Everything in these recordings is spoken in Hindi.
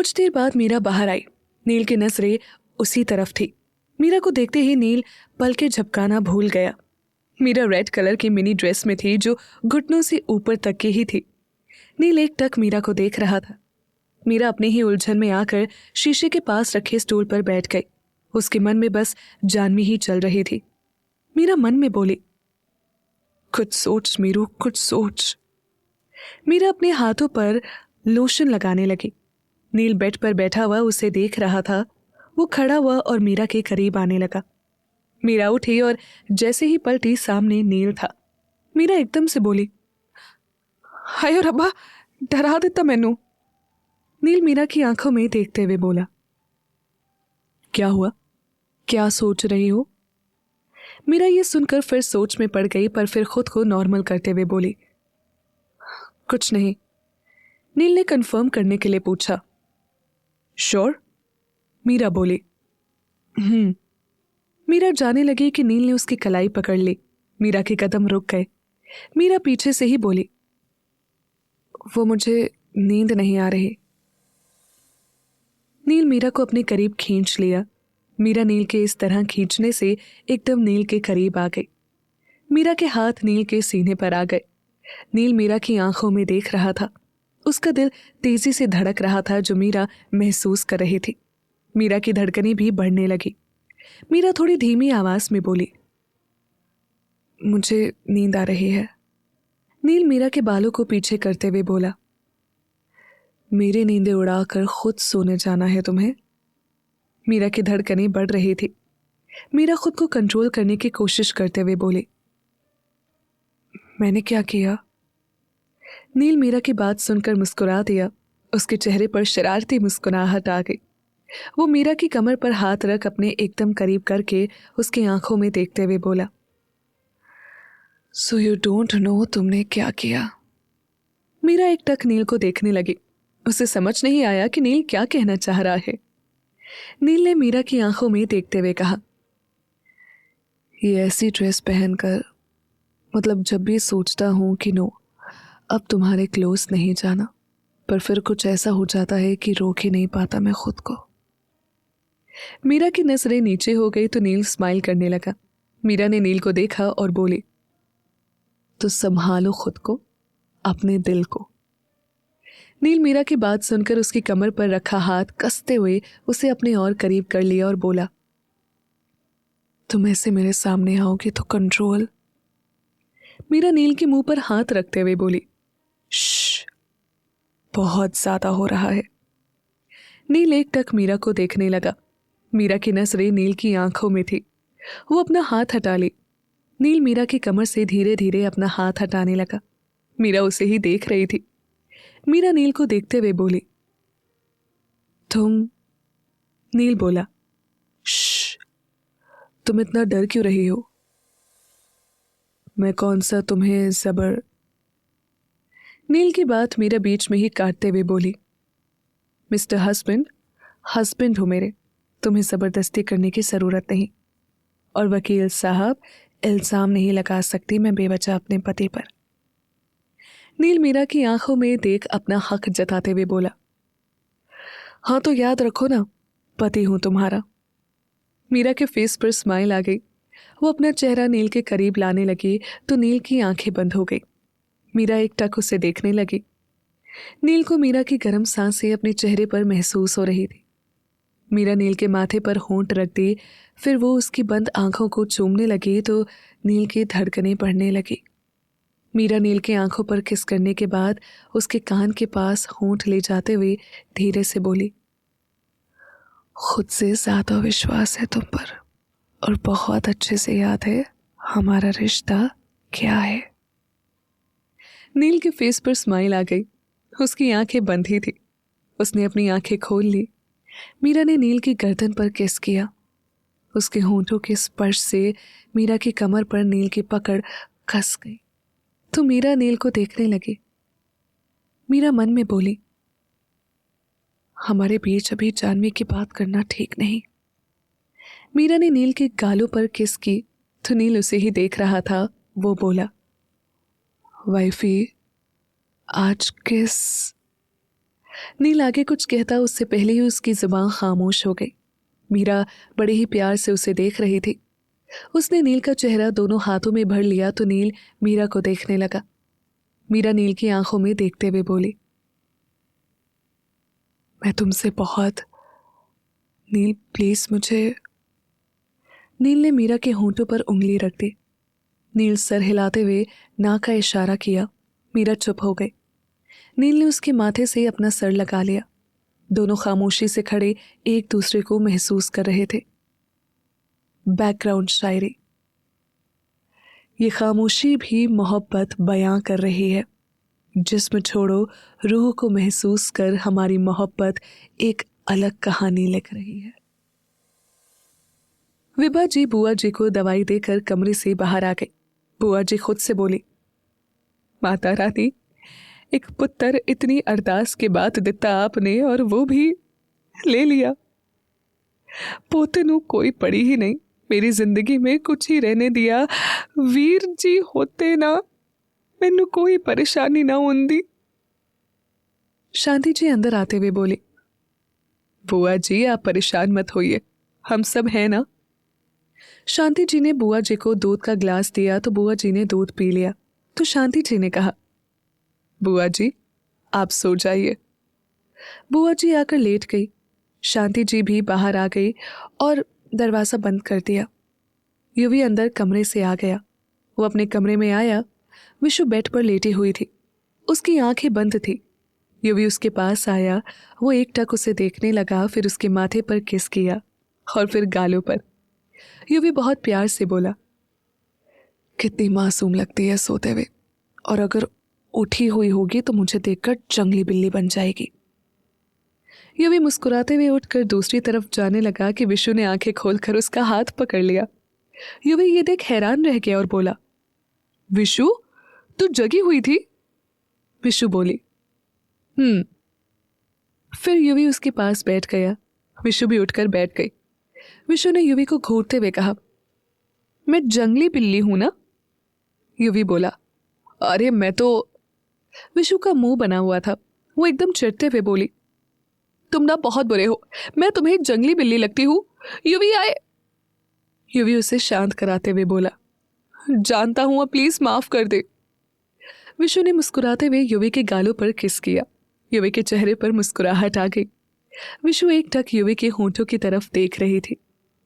कुछ देर बाद मीरा बाहर आई। नील की नजरें उसी तरफ थी। मीरा को देखते ही नील पलके झपकाना भूल गया। मीरा रेड कलर की मिनी ड्रेस में थी जो घुटनों से ऊपर तक की ही थी। नील एक टक मीरा को देख रहा था। मीरा अपनी ही उलझन में आकर शीशे के पास रखे स्टूल पर बैठ गई। उसके मन में बस जानवी ही चल रही थी। मीरा मन में बोली, कुछ सोच मीरू, कुछ सोच। मीरा अपने हाथों पर लोशन लगाने लगी। नील बेड पर बैठा हुआ उसे देख रहा था। वो खड़ा हुआ और मीरा के करीब आने लगा। मीरा उठी और जैसे ही पलटी सामने नील था। मीरा एकदम से बोली, हाय रब्बा, डरा देता मैनू। नील मीरा की आंखों में देखते हुए बोला, क्या हुआ, क्या सोच रही हो? मीरा ये सुनकर फिर सोच में पड़ गई, पर फिर खुद को नॉर्मल करते हुए बोली, कुछ नहीं। नील ने कंफर्म करने के लिए पूछा, श्योर? मीरा बोली, मीरा जाने लगी कि नील ने उसकी कलाई पकड़ ली। मीरा के कदम रुक गए। मीरा पीछे से ही बोली, वो मुझे नींद नहीं आ रही। नील मीरा को अपने करीब खींच लिया। मीरा नील के इस तरह खींचने से एकदम नील के करीब आ गई। मीरा के हाथ नील के सीने पर आ गए। नील मीरा की आंखों में देख रहा था। उसका दिल तेजी से धड़क रहा था, जो मीरा महसूस कर रही थी। मीरा की धड़कनें भी बढ़ने लगी। मीरा थोड़ी धीमी आवाज में बोली, मुझे नींद आ रही है। नील मीरा के बालों को पीछे करते हुए बोला, मेरी नींदें उड़ाकर खुद सोने जाना है तुम्हें? मीरा की धड़कनें बढ़ रही थी। मीरा खुद को कंट्रोल करने की कोशिश करते हुए बोली, मैंने क्या किया? नील मीरा की बात सुनकर मुस्कुरा दिया। उसके चेहरे पर शरारती मुस्कुराहट आ गई। वो मीरा की कमर पर हाथ रख अपने एकदम करीब करके उसकी आंखों में देखते हुए बोला, सो यू डोंट नो तुमने क्या किया? मीरा एक टक नील को देखने लगी। उसे समझ नहीं आया कि नील क्या कहना चाह रहा है। नील ने मीरा की आंखों में देखते हुए कहा, ये ऐसी ड्रेस पहनकर, मतलब जब भी सोचता हूं कि नो, अब तुम्हारे क्लोज नहीं जाना, पर फिर कुछ ऐसा हो जाता है कि रोक ही नहीं पाता मैं खुद को। मीरा की नजरें नीचे हो गई तो नील स्माइल करने लगा। मीरा ने नील को देखा और बोली, तो संभालो खुद को, अपने दिल को। नील मीरा की बात सुनकर उसकी कमर पर रखा हाथ कसते हुए उसे अपने और करीब कर लिया और बोला, तुम ऐसे मेरे सामने आओगे तो कंट्रोल। मीरा नील के मुंह पर हाथ रखते हुए बोली, श्श, बहुत ज्यादा हो रहा है। नील एक टक मीरा को देखने लगा। मीरा की नजरें नील की आंखों में थी। वो अपना हाथ हटा ली। नील मीरा की कमर से धीरे धीरे अपना हाथ हटाने लगा। मीरा उसे ही देख रही थी। मीरा नील को देखते हुए बोली, तुम? नील बोला, श्श, तुम इतना डर क्यों रही हो? मैं कौन सा तुम्हें जबर। नील की बात मीरा बीच में ही काटते हुए बोली, मिस्टर हस्बैंड, हस्बैंड हो मेरे, तुम्हें जबरदस्ती करने की जरूरत नहीं। और वकील साहब, इल्जाम नहीं लगा सकती मैं बेवजह अपने पति पर। नील मीरा की आंखों में देख अपना हक जताते हुए बोला, हाँ तो याद रखो ना, पति हूं तुम्हारा। मीरा के फेस पर स्माइल आ गई। वो अपना चेहरा नील के करीब लाने लगी तो नील की आंखें बंद हो गई। मीरा एक टक उसे देखने लगी। नील को मीरा की गर्म सांसें अपने चेहरे पर महसूस हो रही थी। मीरा नील के माथे पर होंठ रख दी। फिर वो उसकी बंद आंखों को चूमने लगी तो नील की धड़कनें बढ़ने लगी। मीरा नील की आंखों पर किस करने के बाद उसके कान के पास होंठ ले जाते हुए धीरे से बोली, खुद से ज्यादा विश्वास है तुम पर, और बहुत अच्छे से याद है हमारा रिश्ता क्या है। नील के फेस पर स्माइल आ गई। उसकी आंखें बंद ही थी। उसने अपनी आंखें खोल ली। मीरा ने नील की गर्दन पर किस किया। उसके होंठों के स्पर्श से मीरा की कमर पर नील की पकड़ कस गई तो मीरा नील को देखने लगी। मीरा मन में बोली, हमारे बीच अभी जानवी की बात करना ठीक नहीं। मीरा ने नील के गालों पर किस की तो नील उसे ही देख रहा था। वो बोला, वाइफी, आज किस। नील आगे कुछ कहता उससे पहले ही उसकी जुबान खामोश हो गई। मीरा बड़े ही प्यार से उसे देख रही थी। उसने नील का चेहरा दोनों हाथों में भर लिया तो नील मीरा को देखने लगा। मीरा नील की आंखों में देखते हुए बोली, मैं तुमसे बहुत, नील प्लीज मुझे। नील ने मीरा के होंठों पर उंगली रख दी। नील सर हिलाते हुए ना का इशारा किया। मीरा चुप हो गई। नील ने उसके माथे से अपना सर लगा लिया। दोनों खामोशी से खड़े एक दूसरे को महसूस कर रहे थे। बैकग्राउंड शायरी। ये खामोशी भी मोहब्बत बयां कर रही है। जिस्म छोड़ो रूह को महसूस कर हमारी मोहब्बत एक अलग कहानी लिख रही है। विभा जी बुआ जी को दवाई देकर कमरे से बाहर आ गई। बुआ जी खुद से बोली, माता रानी, एक पुत्र इतनी अरदास के बाद दिता आपने और वो भी ले लिया। पोते नू कोई पड़ी ही नहीं, मेरी जिंदगी में कुछ ही रहने दिया। वीर जी होते ना मैनू कोई परेशानी ना होंदी। शांति जी अंदर आते हुए बोली, बुआ जी आप परेशान मत होइए, हम सब हैं ना। शांति जी ने बुआ जी को दूध का गिलास दिया तो बुआ जी ने दूध पी लिया। तो शांति जी ने कहा, बुआ जी आप सो जाइए। बुआ जी आकर लेट गई। शांति जी भी बाहर आ गई और दरवाज़ा बंद कर दिया। युवी अंदर कमरे से आ गया। वो अपने कमरे में आया। विशु बेड पर लेटी हुई थी। उसकी आंखें बंद थी। युवी उसके पास आया। वो एकटक उसे देखने लगा, फिर उसके माथे पर किस किया और फिर गालों पर। युवी बहुत प्यार से बोला, कितनी मासूम लगती है सोते हुए, और अगर उठी हुई होगी तो मुझे देखकर जंगली बिल्ली बन जाएगी। युवी मुस्कुराते हुए उठकर दूसरी तरफ जाने लगा कि विशु ने आंखें खोलकर उसका हाथ पकड़ लिया। युवी ये देख हैरान रह गया और बोला, विशु तू जगी हुई थी? विशु बोली, फिर युवी उसके पास बैठ गया। विशु भी उठकर बैठ गई। विशु ने युवी को घूरते हुए कहा, मैं जंगली बिल्ली हूं ना? युवी बोला, अरे मैं तो। विशु का मुंह बना हुआ था। वो एकदम चिढ़ते हुए बोली, तुम ना बहुत बुरे हो, मैं तुम्हें जंगली बिल्ली लगती हूं। युवी आए। युवी उसे शांत कराते हुए बोला, जानता हूं, अब प्लीज माफ कर दे। विशु ने मुस्कुराते हुए युवी के गालों पर किस किया। युवी के चेहरे पर मुस्कुराहट आ गई। विशु एक टक युवी के होंठों की तरफ देख रही थी।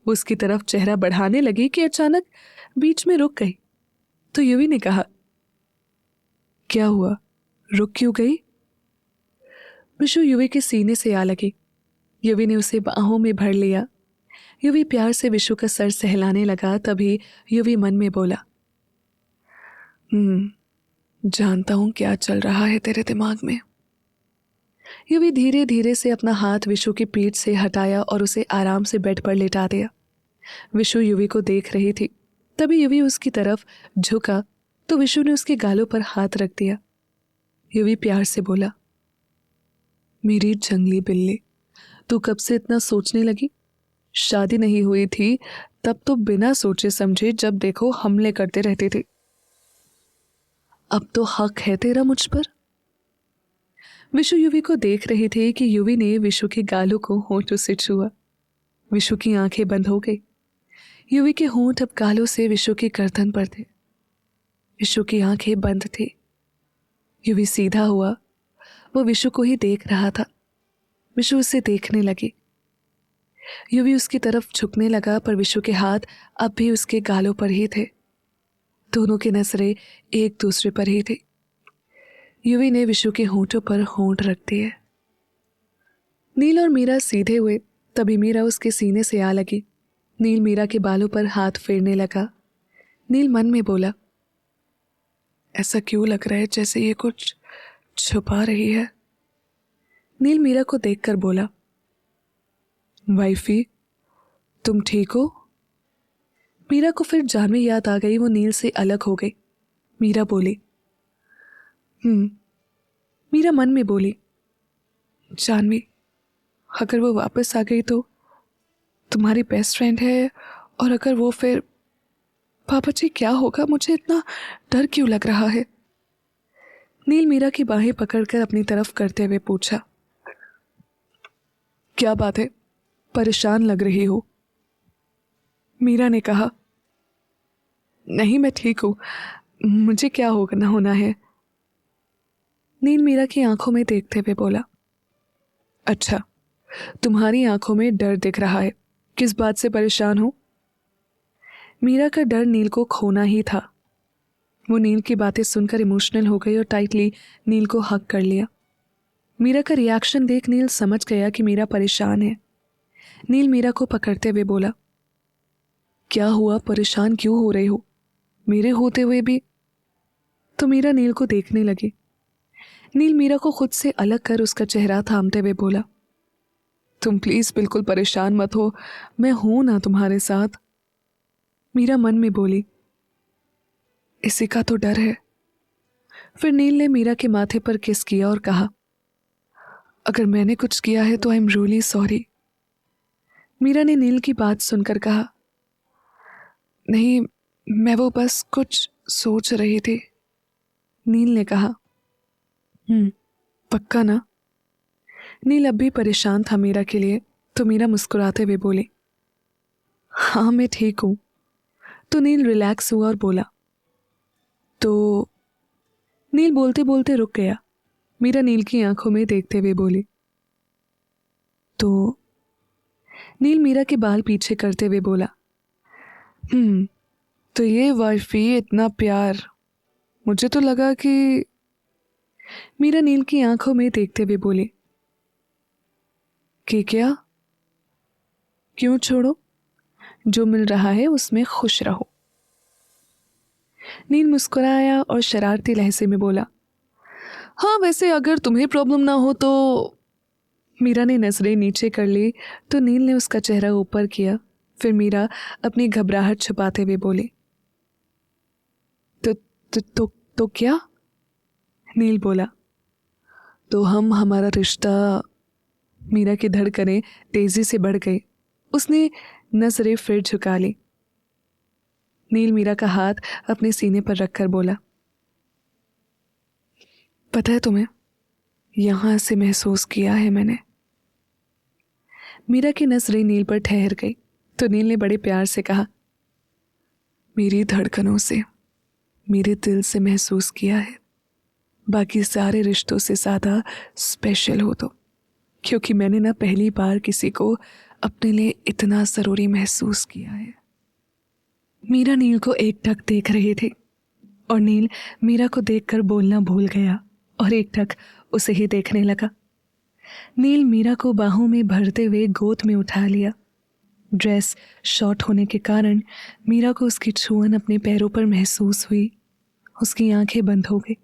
वो उसकी तरफ चेहरा बढ़ाने लगी कि अचानक बीच में रुक गई। तो युवी ने कहा, क्या हुआ, रुक क्यों गई? विशु युवी के सीने से आ लगी। युवी ने उसे बाहों में भर लिया। युवी प्यार से विशु का सर सहलाने लगा। तभी युवी मन में बोला, जानता हूं क्या चल रहा है तेरे दिमाग में। युवी धीरे धीरे से अपना हाथ विशु की पीठ से हटाया और उसे आराम से बेड पर लेटा दिया। विशु युवी को देख रही थी। तभी युवी उसकी तरफ झुका तो विशु ने उसके गालों पर हाथ रख दिया। युवी प्यार से बोला, मेरी जंगली बिल्ली, तू कब से इतना सोचने लगी? शादी नहीं हुई थी तब तो बिना सोचे समझे जब देखो हमले करते रहती थी। अब तो हक है तेरा मुझ पर। विशु युवी को देख रही थी कि युवी ने विशु के गालों को होंठों से छुआ। विशु की आंखें बंद हो गई। युवी के होंठ अब गालों से विशु की गर्दन पर थे। विशु की आंखें बंद थी। युवी सीधा हुआ। वो विशु को ही देख रहा था। विशु उसे देखने लगी। युवी उसकी तरफ झुकने लगा पर विशु के हाथ अब भी उसके गालों पर ही थे। दोनों की नजरें एक दूसरे पर ही थी। युवी ने विशु के होंठों पर होंठ रख दिए। नील और मीरा सीधे हुए। तभी मीरा उसके सीने से आ लगी। नील मीरा के बालों पर हाथ फेरने लगा। नील मन में बोला, ऐसा क्यों लग रहा है जैसे ये कुछ छुपा रही है। नील मीरा को देखकर बोला, वाइफी तुम ठीक हो? मीरा को फिर जानवी याद आ गई। वो नील से अलग हो गई। मीरा बोली, मीरा मन में बोली, जानवी अगर वो वापस आ गई तो तुम्हारी बेस्ट फ्रेंड है, और अगर वो फिर पापा जी क्या होगा? मुझे इतना डर क्यों लग रहा है? नील मीरा की बाहें पकड़कर अपनी तरफ करते हुए पूछा, क्या बात है, परेशान लग रही हो? मीरा ने कहा। नहीं, मैं ठीक हूँ, मुझे क्या होना है। नील मीरा की आंखों में देखते हुए बोला। अच्छा, तुम्हारी आंखों में डर दिख रहा है, किस बात से परेशान हो? मीरा का डर नील को खोना ही था। वो नील की बातें सुनकर इमोशनल हो गई और टाइटली नील को हग कर लिया। मीरा का रिएक्शन देख नील समझ गया कि मीरा परेशान है। नील मीरा को पकड़ते हुए बोला, क्या हुआ, परेशान क्यों हो रहे हो? मेरे होते हुए भी? तो मीरा नील को देखने लगी। नील मीरा को खुद से अलग कर उसका चेहरा थामते हुए बोला, तुम प्लीज बिल्कुल परेशान मत हो, मैं हूं ना तुम्हारे साथ। मीरा मन में बोली, इसी का तो डर है। फिर नील ने मीरा के माथे पर किस किया और कहा, अगर मैंने कुछ किया है तो I am really sorry. Meera ने नील की बात सुनकर कहा, नहीं, मैं वो बस कुछ सोच रही थी। नील ने कहा, पक्का ना? नील अब भी परेशान था मीरा के लिए, तो मीरा मुस्कुराते हुए बोली, हाँ मैं ठीक हूं। तो नील रिलैक्स हुआ और बोला, तो नील बोलते बोलते रुक गया। मीरा नील की आंखों में देखते हुए बोली, तो नील मीरा के बाल पीछे करते हुए बोला, तो ये वाइफी, इतना प्यार, मुझे तो लगा कि। मीरा नील की आंखों में देखते हुए बोली, कि क्या? क्यों छोड़ो, जो मिल रहा है उसमें खुश रहो। नील मुस्कुराया और शरारती लहजे में बोला, हाँ वैसे अगर तुम्हें प्रॉब्लम ना हो तो। मीरा ने नजरें नीचे कर ली तो नील ने उसका चेहरा ऊपर किया। फिर मीरा अपनी घबराहट छुपाते हुए बोली, तो क्या? नील बोला, तो हमारा रिश्ता। मीरा की धड़कनें तेजी से बढ़ गई। उसने नजरें फिर झुका ली। नील मीरा का हाथ अपने सीने पर रखकर बोला, पता है तुम्हें, यहां से महसूस किया है मैंने। मीरा की नजरें नील पर ठहर गई तो नील ने बड़े प्यार से कहा, मेरी धड़कनों से, मेरे दिल से महसूस किया है, बाकी सारे रिश्तों से ज्यादा स्पेशल हो तो, क्योंकि मैंने ना पहली बार किसी को अपने लिए इतना जरूरी महसूस किया है। मीरा नील को एकटक देख रही थी और नील मीरा को देखकर बोलना भूल गया और एकटक उसे ही देखने लगा। नील मीरा को बाहों में भरते हुए गोद में उठा लिया। ड्रेस शॉर्ट होने के कारण मीरा को उसकी छुअन अपने पैरों पर महसूस हुई। उसकी आंखें बंद हो गई।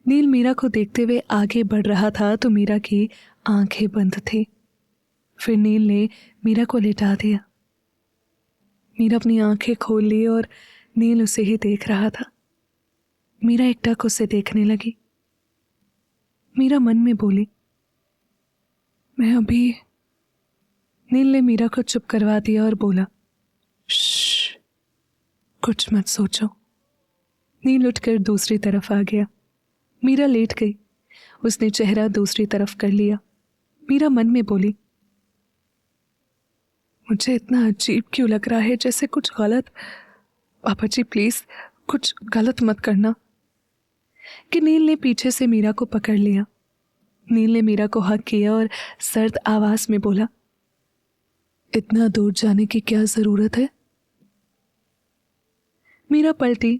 नील मीरा को देखते हुए आगे बढ़ रहा था तो मीरा की आंखें बंद थी। फिर नील ने मीरा को लेटा दिया। मीरा अपनी आंखें खोल ली और नील उसे ही देख रहा था। मीरा एकटक उसे देखने लगी। मीरा मन में बोली, मैं अभी। नील ने मीरा को चुप करवा दिया और बोला, श्श, कुछ मत सोचो। नील उठकर दूसरी तरफ आ गया। मीरा लेट गई। उसने चेहरा दूसरी तरफ कर लिया। मीरा मन में बोली, मुझे इतना अजीब क्यों लग रहा है, जैसे कुछ गलत। पापा जी प्लीज कुछ गलत मत करना। कि नील ने पीछे से मीरा को पकड़ लिया। नील ने मीरा को हक किया और सर्द आवाज में बोला, इतना दूर जाने की क्या जरूरत है? मीरा पलटी।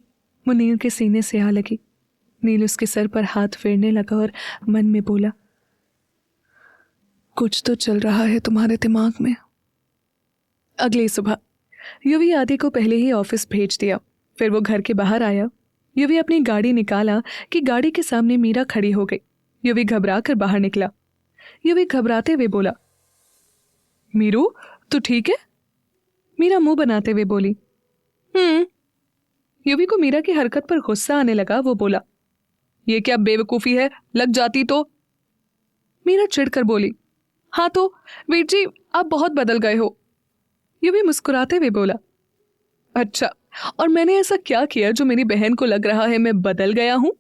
वो नील के सीने से आ लगी। नील उसके सर पर हाथ फेरने लगा और मन में बोला, कुछ तो चल रहा है तुम्हारे दिमाग में। अगली सुबह युवी आदि को पहले ही ऑफिस भेज दिया। फिर वो घर के बाहर आया। युवी अपनी गाड़ी निकाला कि गाड़ी के सामने मीरा खड़ी हो गई। युवी घबरा कर बाहर निकला। युवी घबराते हुए बोला, मीरू तू ठीक है? मीरा मुंह बनाते हुए बोली, युवी को मीरा की हरकत पर गुस्सा आने लगा। वो बोला, ये क्या बेवकूफी है, लग जाती तो। मीरा चिढ़कर बोली, हाँ तो वीर जी आप बहुत बदल गए हो। युवी मुस्कुराते हुए बोला, अच्छा, और मैंने ऐसा क्या किया जो मेरी बहन को लग रहा है मैं बदल गया हूं?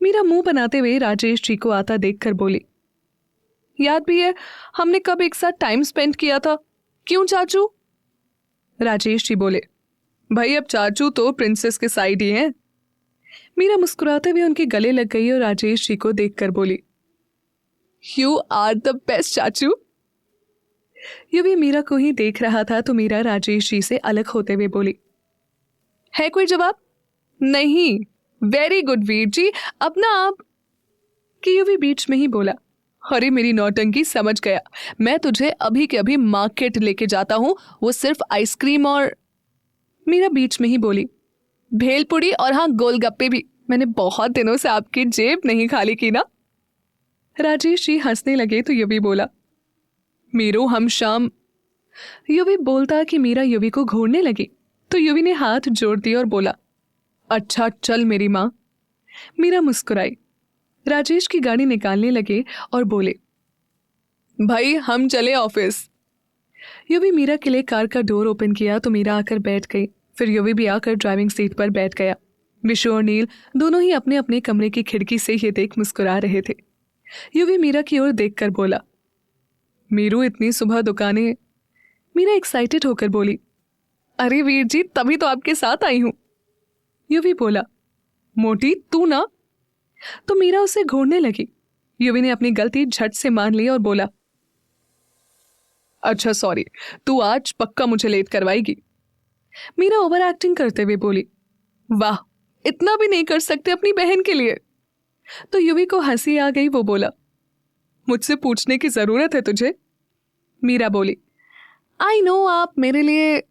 मीरा मुंह बनाते हुए राजेश जी को आता देखकर बोली, याद भी है हमने कब एक साथ टाइम स्पेंड किया था। क्यों चाचू? राजेश जी बोले। भाई अब चाचू तो प्रिंसेस के साइड ही हैं। मीरा मुस्कुराते हुए उनके गले लग गई और राजेश जी को देखकर बोली, यू आर द बेस्ट चाचू। युवी मीरा को ही देख रहा था तो मीरा राजेश जी से अलग होते हुए बोली, है कोई जवाब? नहीं। वेरी गुड वीर जी, अब ना आप। कि युवी बीच में ही बोला, अरे मेरी नौटंकी समझ गया, मैं तुझे अभी के अभी मार्केट लेके जाता हूं, वो सिर्फ आइसक्रीम और। मीरा बीच में ही बोली, भेलपुड़ी और हाँ गोलगप्पे भी, मैंने बहुत दिनों से आपकी जेब नहीं खाली की ना। राजेश जी हंसने लगे तो युवी बोला, मीरू हम शाम। युवी बोलता कि मीरा युवी को घूरने लगी तो युवी ने हाथ जोड़ दिया और बोला, अच्छा चल मेरी माँ। मीरा मुस्कुराई। राजेश की गाड़ी निकालने लगे और बोले, भाई हम चले ऑफिस। युवी मीरा के लिए कार का डोर ओपन किया तो मीरा आकर बैठ गई। फिर युवी भी आकर ड्राइविंग सीट पर बैठ गया। विशु और नील दोनों ही अपने अपने कमरे की खिड़की से ये देख मुस्कुरा रहे थे। युवी मीरा की ओर देखकर बोला, मीरू इतनी सुबह दुकानें। मीरा एक्साइटेड होकर बोली, अरे वीर जी तभी तो आपके साथ आई हूं। युवी बोला, मोटी तू ना। तो मीरा उसे घूरने लगी। युवी ने अपनी गलती झट से मान ली और बोला, अच्छा सॉरी, तू आज पक्का मुझे लेट करवाएगी। मीरा ओवर एक्टिंग करते हुए बोली, वाह इतना भी नहीं कर सकते अपनी बहन के लिए। तो युवी को हंसी आ गई। वो बोला, मुझसे पूछने की जरूरत है तुझे? मीरा बोली, आई नो आप मेरे लिए।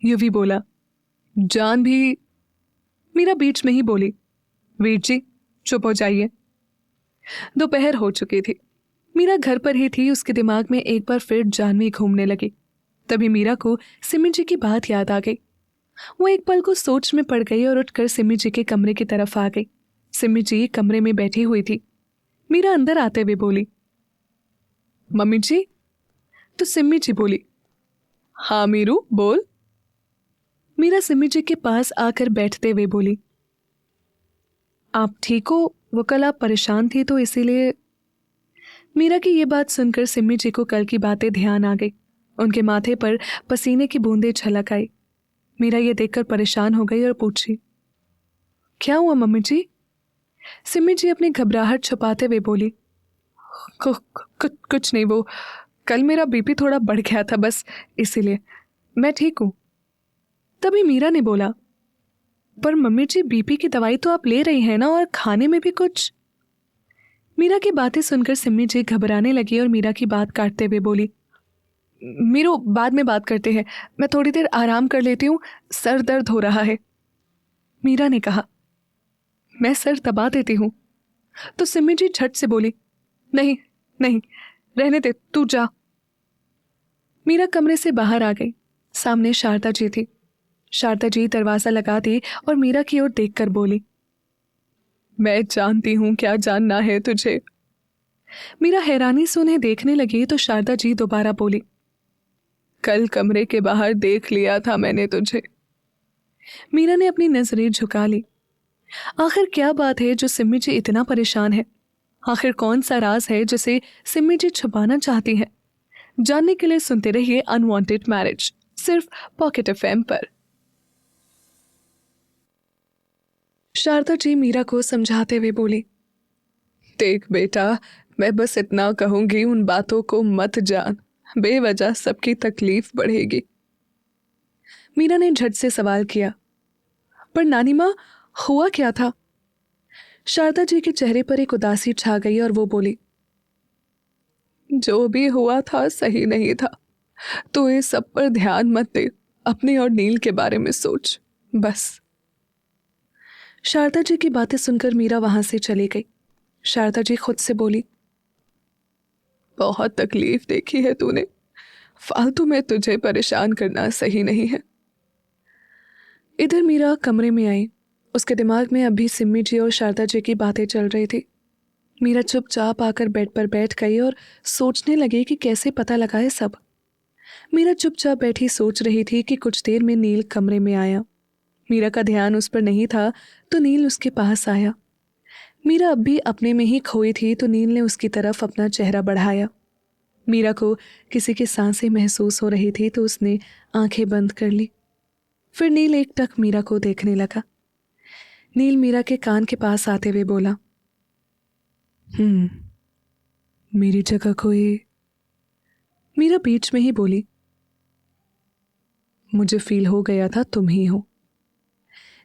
युवी बोला, जान भी। मीरा बीच में ही बोली, वीर जी चुप हो जाइए। दोपहर हो चुकी थी। मीरा घर पर ही थी। उसके दिमाग में एक बार फिर जानवी घूमने लगी। तभी मीरा को सिमी जी की बात याद आ गई। वो एक पल को सोच में पड़ गई और उठकर सिमी जी के कमरे की तरफ आ गई। सिमी जी कमरे में बैठी हुई थी। मीरा अंदर आते हुए बोली, मम्मी जी। तो सिमी जी बोली, हाँ मीरू बोल। मीरा सिमी जी के पास आकर बैठते हुए बोली, आप ठीक हो? वो कल आप परेशान थी तो इसीलिए। मीरा की ये बात सुनकर सिमी जी को कल की बातें ध्यान आ गई। उनके माथे पर पसीने की बूंदें छलक आई। मीरा ये देखकर परेशान हो गई और पूछी, क्या हुआ मम्मी जी? सिमी जी अपनी घबराहट छुपाते हुए बोली, कुछ नहीं, वो कल मेरा बीपी थोड़ा बढ़ गया था बस इसीलिए, मैं ठीक हूं। तभी मीरा ने बोला, पर मम्मी जी बीपी की दवाई तो आप ले रही हैं ना, और खाने में भी कुछ। मीरा की बातें सुनकर सिमी जी घबराने लगी और मीरा की बात काटते हुए बोली, मीरू बाद में बात करते हैं, मैं थोड़ी देर आराम कर लेती हूँ, सर दर्द हो रहा है। मीरा ने कहा, मैं सर दबा देती हूँ। तो सिमी जी झट से बोली, नहीं नहीं रहने दे, तू जा। मीरा कमरे से बाहर आ गई। सामने शारदा जी थी। शारदा जी दरवाजा लगा दी और मीरा की ओर देखकर बोली, मैं जानती हूं क्या जानना है तुझे। मीरा हैरानी से उन्हें देखने लगी तो शारदा जी दोबारा बोली, कल कमरे के बाहर देख लिया था मैंने तुझे। मीरा ने अपनी नजरें झुका ली। आखिर क्या बात है जो सिमी जी इतना परेशान है? आखिर कौन सा राज है जिसे सिमी जी छुपाना चाहती हैं? जानने के लिए सुनते रहिए अनवांटेड मैरिज, सिर्फ पॉकेट एफएम पर। शारदा जी मीरा को समझाते हुए बोली, देख बेटा, मैं बस इतना कहूंगी, उन बातों को मत जान, बेवजह सबकी तकलीफ बढ़ेगी। मीरा ने झट से सवाल किया, पर नानी माँ हुआ क्या था? शारदा जी के चेहरे पर एक उदासी छा गई और वो बोली, जो भी हुआ था सही नहीं था, तो ये सब पर ध्यान मत दे, अपने और नील के बारे में सोच बस। शारदा जी की बातें सुनकर मीरा वहां से चली गई। शारदा जी खुद से बोली, बहुत तकलीफ देखी है तूने, फालतू में तुझे परेशान करना सही नहीं है। इधर मीरा कमरे में आई। उसके दिमाग में अभी सिम्मी जी और शारदा जी की बातें चल रही थी। मीरा चुपचाप आकर बेड पर बैठ गई और सोचने लगी कि कैसे पता लगाए सब। मीरा चुपचाप बैठी सोच रही थी कि कुछ देर में नील कमरे में आया। मीरा का ध्यान उस पर नहीं था तो नील उसके पास आया। मीरा अब भी अपने में ही खोई थी तो नील ने उसकी तरफ अपना चेहरा बढ़ाया। मीरा को किसी की सांसें महसूस हो रही थी तो उसने आंखें बंद कर ली। फिर नील एकटक मीरा को देखने लगा। नील मीरा के कान के पास आते हुए बोला, मेरी जगह कोई। मीरा बीच में ही बोली, मुझे फील हो गया था तुम ही हो।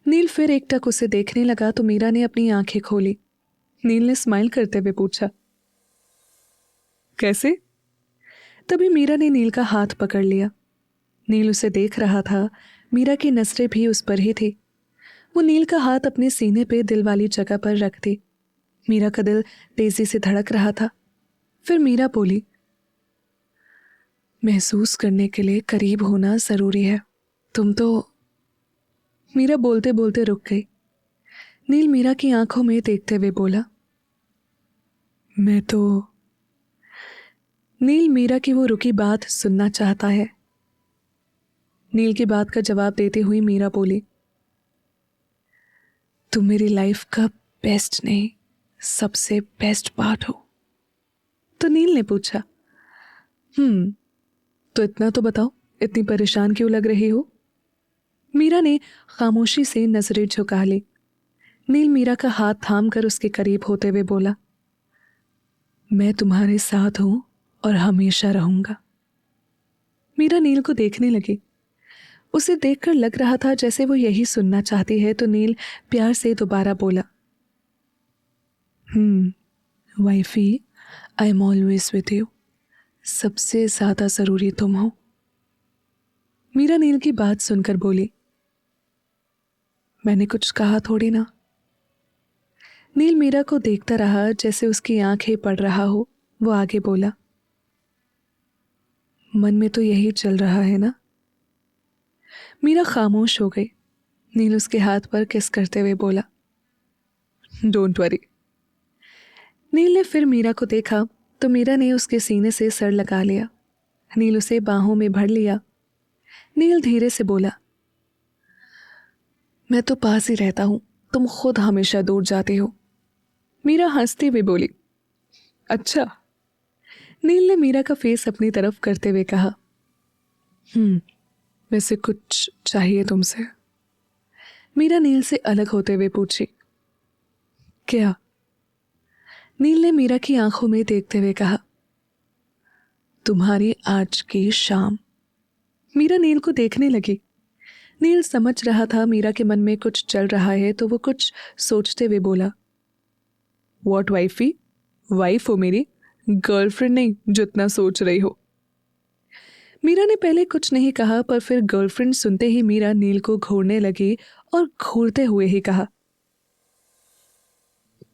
नील फिर एकटक उसे देखने लगा तो मीरा ने अपनी आंखें खोली। नील ने स्माइल करते हुए पूछा, कैसे? तभी मीरा ने नील का हाथ पकड़ लिया। नील उसे देख रहा था, मीरा की नजरें भी उस पर ही थी। वो नील का हाथ अपने सीने पे दिल वाली जगह पर रख दी। मीरा का दिल तेजी से धड़क रहा था। फिर मीरा बोली, महसूस करने के लिए करीब होना जरूरी है। तुम तो। मीरा बोलते बोलते रुक गई। नील मीरा की आंखों में देखते हुए बोला, मैं तो। नील मीरा की वो रुकी बात सुनना चाहता है। नील की बात का जवाब देते हुए मीरा बोली, तुम मेरी लाइफ का बेस्ट नहीं, सबसे बेस्ट पार्ट हो। तो नील ने पूछा, तो इतना तो बताओ, इतनी परेशान क्यों लग रही हो? मीरा ने खामोशी से नजरें झुका ली। नील मीरा का हाथ थाम कर उसके करीब होते हुए बोला, मैं तुम्हारे साथ हूं और हमेशा रहूंगा। मीरा नील को देखने लगी। उसे देखकर लग रहा था जैसे वो यही सुनना चाहती है तो नील प्यार से दोबारा बोला, wifey, I am always with you. सबसे ज्यादा जरूरी तुम हो। मीरा नील की बात सुनकर बोली, मैंने कुछ कहा थोड़ी ना। नील मीरा को देखता रहा जैसे उसकी आंखें पड़ रहा हो। वो आगे बोला, मन में तो यही चल रहा है ना। मीरा खामोश हो गई। नील उसके हाथ पर किस करते हुए बोला, डोंट वरी। नील ने फिर मीरा को देखा तो मीरा ने उसके सीने से सर लगा लिया। नील उसे बाहों में भर लिया। नील धीरे से बोला, मैं तो पास ही रहता हूं, तुम खुद हमेशा दूर जाते हो। मीरा हंसती हुई बोली, अच्छा। नील ने मीरा का फेस अपनी तरफ करते हुए कहा, वैसे कुछ चाहिए तुमसे। मीरा नील से अलग होते हुए पूछी, क्या? नील ने मीरा की आंखों में देखते हुए कहा, तुम्हारी आज की शाम। मीरा नील को देखने लगी। नील समझ रहा था मीरा के मन में कुछ चल रहा है तो वो कुछ सोचते हुए बोला, वॉट वाइफी? वाइफ हो मेरी, गर्लफ्रेंड नहीं जितना सोच रही हो। मीरा ने पहले कुछ नहीं कहा पर फिर गर्लफ्रेंड सुनते ही मीरा नील को घूरने लगी और घूरते हुए ही कहा,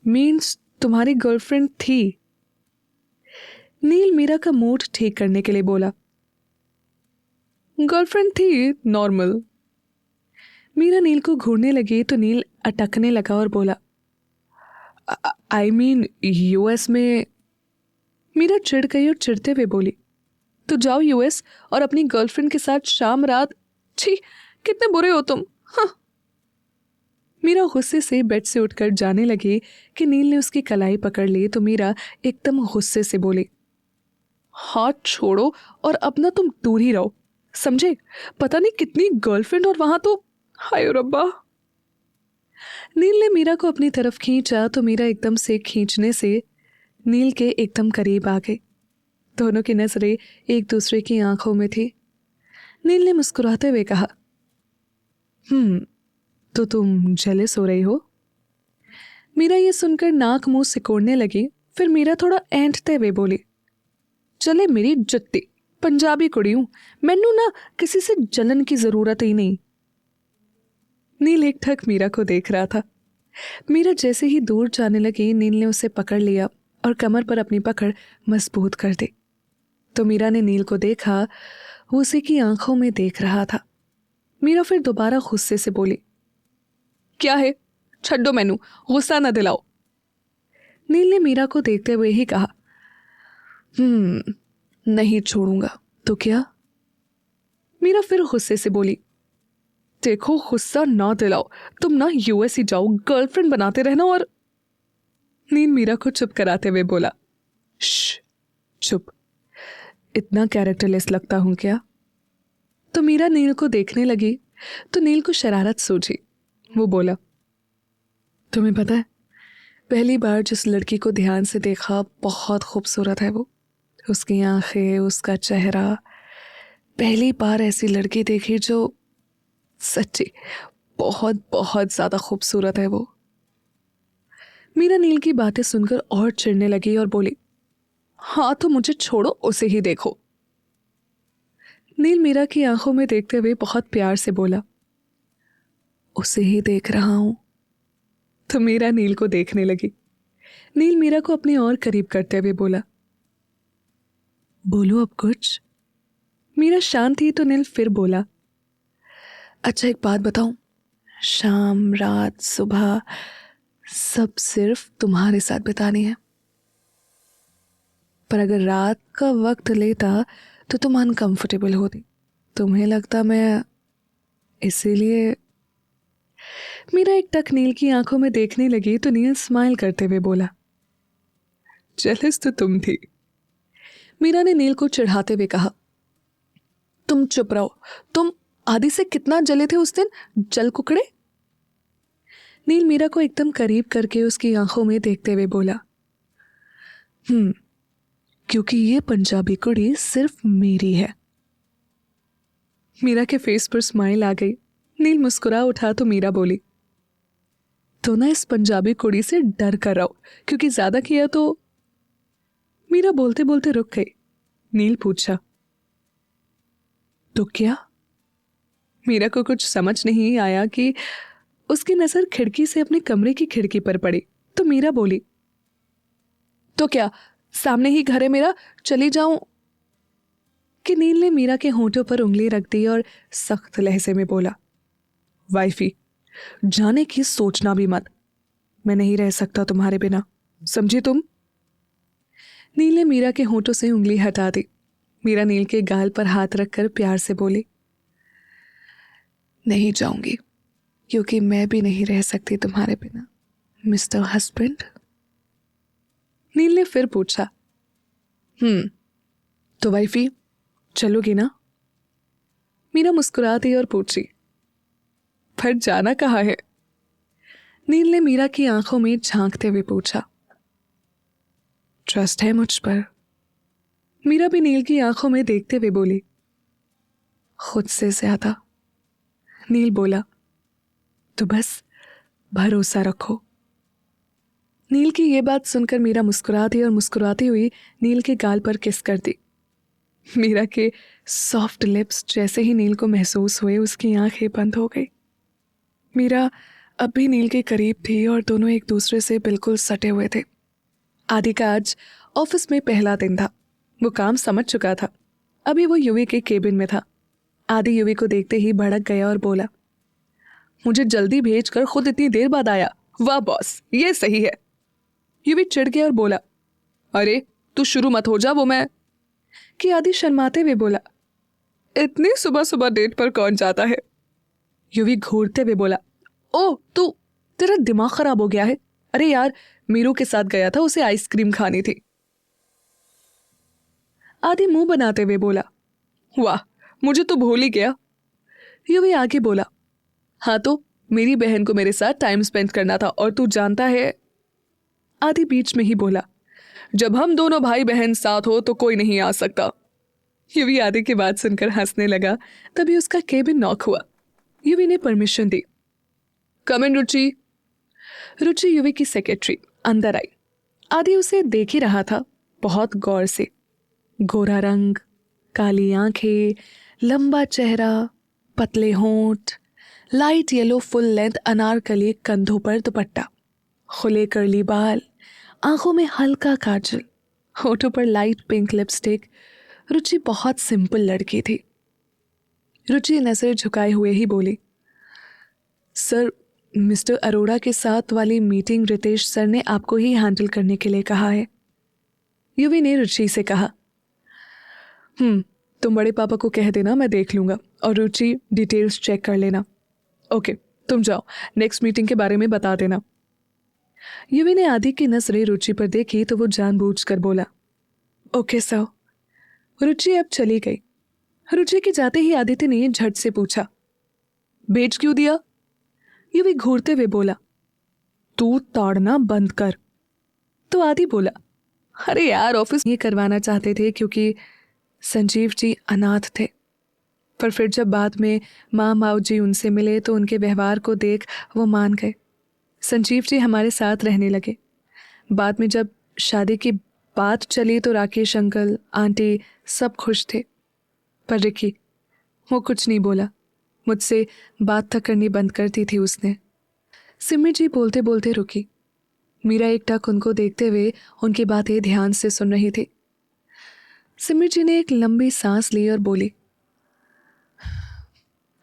मीन्स तुम्हारी गर्लफ्रेंड थी? नील मीरा का मूड ठीक करने के लिए बोला, गर्लफ्रेंड थी, नॉर्मल। मीरा नील को घूरने लगी तो नील अटकने लगा और बोला, आई मीन यूएस में। मीरा चिढ़ गई और चिढ़ते हुए बोली, तो जाओ यूएस और अपनी गर्लफ्रेंड के साथ शाम रात। छी, कितने बुरे हो तुम। हाँ। मीरा गुस्से से बेड से उठकर जाने लगी कि नील ने उसकी कलाई पकड़ ली तो मीरा एकदम गुस्से से बोली, हाथ छोड़ो और अपना तुम दूर ही रहो, समझे? पता नहीं कितनी गर्लफ्रेंड और वहां तो। हाय रब्बा। नील ने मीरा को अपनी तरफ खींचा तो मीरा एकदम से खींचने से नील के एकदम करीब आ गई। दोनों की नजरें एक दूसरे की आंखों में थी। नील ने मुस्कुराते हुए कहा, तो तुम जेलस हो रही हो? मीरा ये सुनकर नाक मुंह सिकोड़ने लगी। फिर मीरा थोड़ा ऐंठते हुए बोली, चले मेरी जुत्ती, पंजाबी कुड़ी हूं, मैनू ना किसी से जलन की जरूरत ही नहीं। नील एकटक मीरा को देख रहा था। मीरा जैसे ही दूर जाने लगी नील ने उसे पकड़ लिया और कमर पर अपनी पकड़ मजबूत कर दी। तो मीरा ने नील को देखा, वो उसी की आंखों में देख रहा था। मीरा फिर दोबारा गुस्से से बोली, क्या है? छड्डो मैनू, गुस्सा ना दिलाओ। नील ने मीरा को देखते हुए ही कहा, नहीं छोड़ूंगा। तो क्या? मीरा फिर गुस्से से बोली, देखो गुस्सा ना दिलाओ, तुम ना यूएस ही जाओ, गर्लफ्रेंड बनाते रहना। और नील मीरा को चुप कराते हुए बोला, श्श, चुप, इतना कैरेक्टरलेस लगता हूं क्या? तो मीरा नील को देखने लगी तो नील को शरारत सूझी। वो बोला, तुम्हें पता है, पहली बार जिस लड़की को ध्यान से देखा बहुत खूबसूरत है वो, उसकी आंखें, उसका चेहरा। पहली बार ऐसी लड़की देखी जो सच्ची बहुत बहुत ज्यादा खूबसूरत है वो। मीरा नील की बातें सुनकर और चिढ़ने लगी और बोली, हाँ तो मुझे छोड़ो, उसे ही देखो। नील मीरा की आंखों में देखते हुए बहुत प्यार से बोला, उसे ही देख रहा हूं। तो मीरा नील को देखने लगी। नील मीरा को अपने और करीब करते हुए बोला, बोलो अब कुछ। मीरा शांत थी तो नील फिर बोला, अच्छा एक बात बताऊं, शाम रात सुबह सब सिर्फ तुम्हारे साथ बितानी है, पर अगर रात का वक्त लेता तो तुम अनकंफर्टेबल होती, तुम्हें लगता मैं इसीलिए। मीरा एक टक नील की आंखों में देखने लगी तो नील स्माइल करते हुए बोला, जेलस तो तुम थी। मीरा ने नील को चिढ़ाते हुए कहा, तुम चुप रहो, तुम आदि से कितना जले थे उस दिन, जल कुकड़े। नील मीरा को एकदम करीब करके उसकी आंखों में देखते हुए बोला, क्योंकि ये पंजाबी कुड़ी सिर्फ मेरी है। मीरा के फेस पर स्माइल आ गई। नील मुस्कुरा उठा तो मीरा बोली, तो ना इस पंजाबी कुड़ी से डर कर रहो, क्योंकि ज्यादा किया तो। मीरा बोलते बोलते रुक गई। नील पूछा, तो क्या? मीरा को कुछ समझ नहीं आया कि उसकी नजर खिड़की से अपने कमरे की खिड़की पर पड़ी। तो मीरा बोली, तो क्या, सामने ही घर है मेरा, चली जाऊं? कि नील ने मीरा के होंठों पर उंगली रख दी और सख्त लहजे में बोला, वाइफी, जाने की सोचना भी मत, मैं नहीं रह सकता तुम्हारे बिना, समझी तुम? नील ने मीरा के होंठों से उंगली हटा दी। मीरा नील के गाल पर हाथ रखकर प्यार से बोली, नहीं जाऊंगी, क्योंकि मैं भी नहीं रह सकती तुम्हारे बिना, मिस्टर हस्बैंड। नील ने फिर पूछा, तो वाइफी चलोगी ना? मीरा मुस्कुरा दी और पूछी, पर जाना कहाँ है? नील ने मीरा की आंखों में झांकते हुए पूछा, ट्रस्ट है मुझ पर? मीरा भी नील की आंखों में देखते हुए बोली, खुद से ज्यादा। नील बोला, तो बस भरोसा रखो। नील की यह बात सुनकर मीरा मुस्कुरा दी और मुस्कुराती हुई नील के गाल पर किस कर दी। मीरा के सॉफ्ट लिप्स जैसे ही नील को महसूस हुए, उसकी आंखें बंद हो गई। मीरा अब भी नील के करीब थी और दोनों एक दूसरे से बिल्कुल सटे हुए थे। आदि का आज ऑफिस में पहला दिन था। वो काम समझ चुका था। अभी वो युवी के केबिन में था। आदि युवी को देखते ही भड़क गया और बोला, मुझे जल्दी भेजकर खुद इतनी देर बाद आया, वाह बॉस, ये सही है। युवी चिढ़ गया और बोला, अरे तू शुरू मत हो जा, वो मैं। कि आदि शर्माते हुए बोला, इतनी सुबह सुबह डेट पर कौन जाता है? युवी घूरते हुए बोला, ओ तू, तेरा दिमाग खराब हो गया है? अरे यार, मीरू के साथ गया था, उसे आइसक्रीम खानी थी। आदि मुंह बनाते हुए बोला, वाह, मुझे तो भूल ही गया। युवी आगे बोला, हाँ तो मेरी बहन को मेरे साथ टाइम स्पेंड करना था और तू जानता है। आदि बीच में ही बोला, जब हम दोनों भाई बहन साथ हो तो कोई नहीं आ सकता। युवी आदि की बात सुनकर हंसने लगा। तभी उसका केबिन नॉक हुआ। युवी ने परमिशन दी। कम इन रुचि। रुचि युवी की सेक्रेटरी अंदर आई। आदि उसे देख ही रहा था बहुत गौर से। गोरा रंग, काली आंखें, लंबा चेहरा, पतले होंठ, light yellow full length Anarkali कंधों पर दुपट्टा, खुले कर्ली बाल, आंखों में हल्का काजल, होठों पर लाइट पिंक लिपस्टिक। रुचि बहुत सिंपल लड़की थी। रुचि नजर झुकाए हुए ही बोली, सर, मिस्टर अरोड़ा के साथ वाली मीटिंग रितेश सर ने आपको ही हैंडल करने के लिए कहा है। युवी ने रुचि से कहा, तुम बड़े पापा को कह देना, मैं देख लूंगा, और रुचि डिटेल्स चेक कर लेना। ओके, तुम जाओ, नेक्स्ट मीटिंग के बारे में बता देना। युवी ने आदि की नजरें रुचि पर देखी तो वो जानबूझकर बोला, ओके सर। रुचि अब चली गई। रुचि के जाते ही आदित्य ने झट से पूछा, बेच क्यों दिया? युवी घूरते हुए बोला, तू ताड़ना बंद कर। तो आदि बोला, अरे यार ऑफिस ये करवाना चाहते थे क्योंकि संजीव जी अनाथ थे। पर फिर जब बाद में माँ माऊ जी उनसे मिले तो उनके व्यवहार को देख वो मान गए। संजीव जी हमारे साथ रहने लगे। बाद में जब शादी की बात चली तो राकेश अंकल आंटी सब खुश थे। पर रिकी, वो कुछ नहीं बोला। मुझसे बात तक करनी बंद कर दी थी उसने। सिमी जी बोलते बोलते रुकी। मीरा एकटक उनको देखते हुए उनकी बातें ध्यान से सुन रही थी। सिमी जी ने एक लंबी सांस ली और बोली,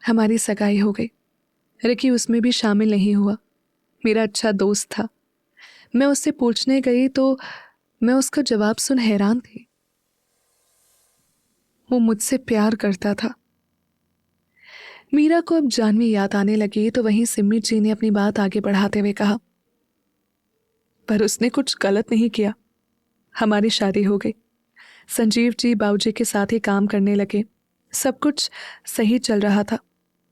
हमारी सगाई हो गई। रिकी उसमें भी शामिल नहीं हुआ। मेरा अच्छा दोस्त था। मैं उससे पूछने गई तो मैं उसका जवाब सुन हैरान थी। वो मुझसे प्यार करता था। मीरा को अब जानवी याद आने लगी तो वहीं सिमी जी ने अपनी बात आगे बढ़ाते हुए कहा, पर उसने कुछ गलत नहीं किया। हमारी शादी हो गई। संजीव जी बाबूजी के साथ ही काम करने लगे। सब कुछ सही चल रहा था।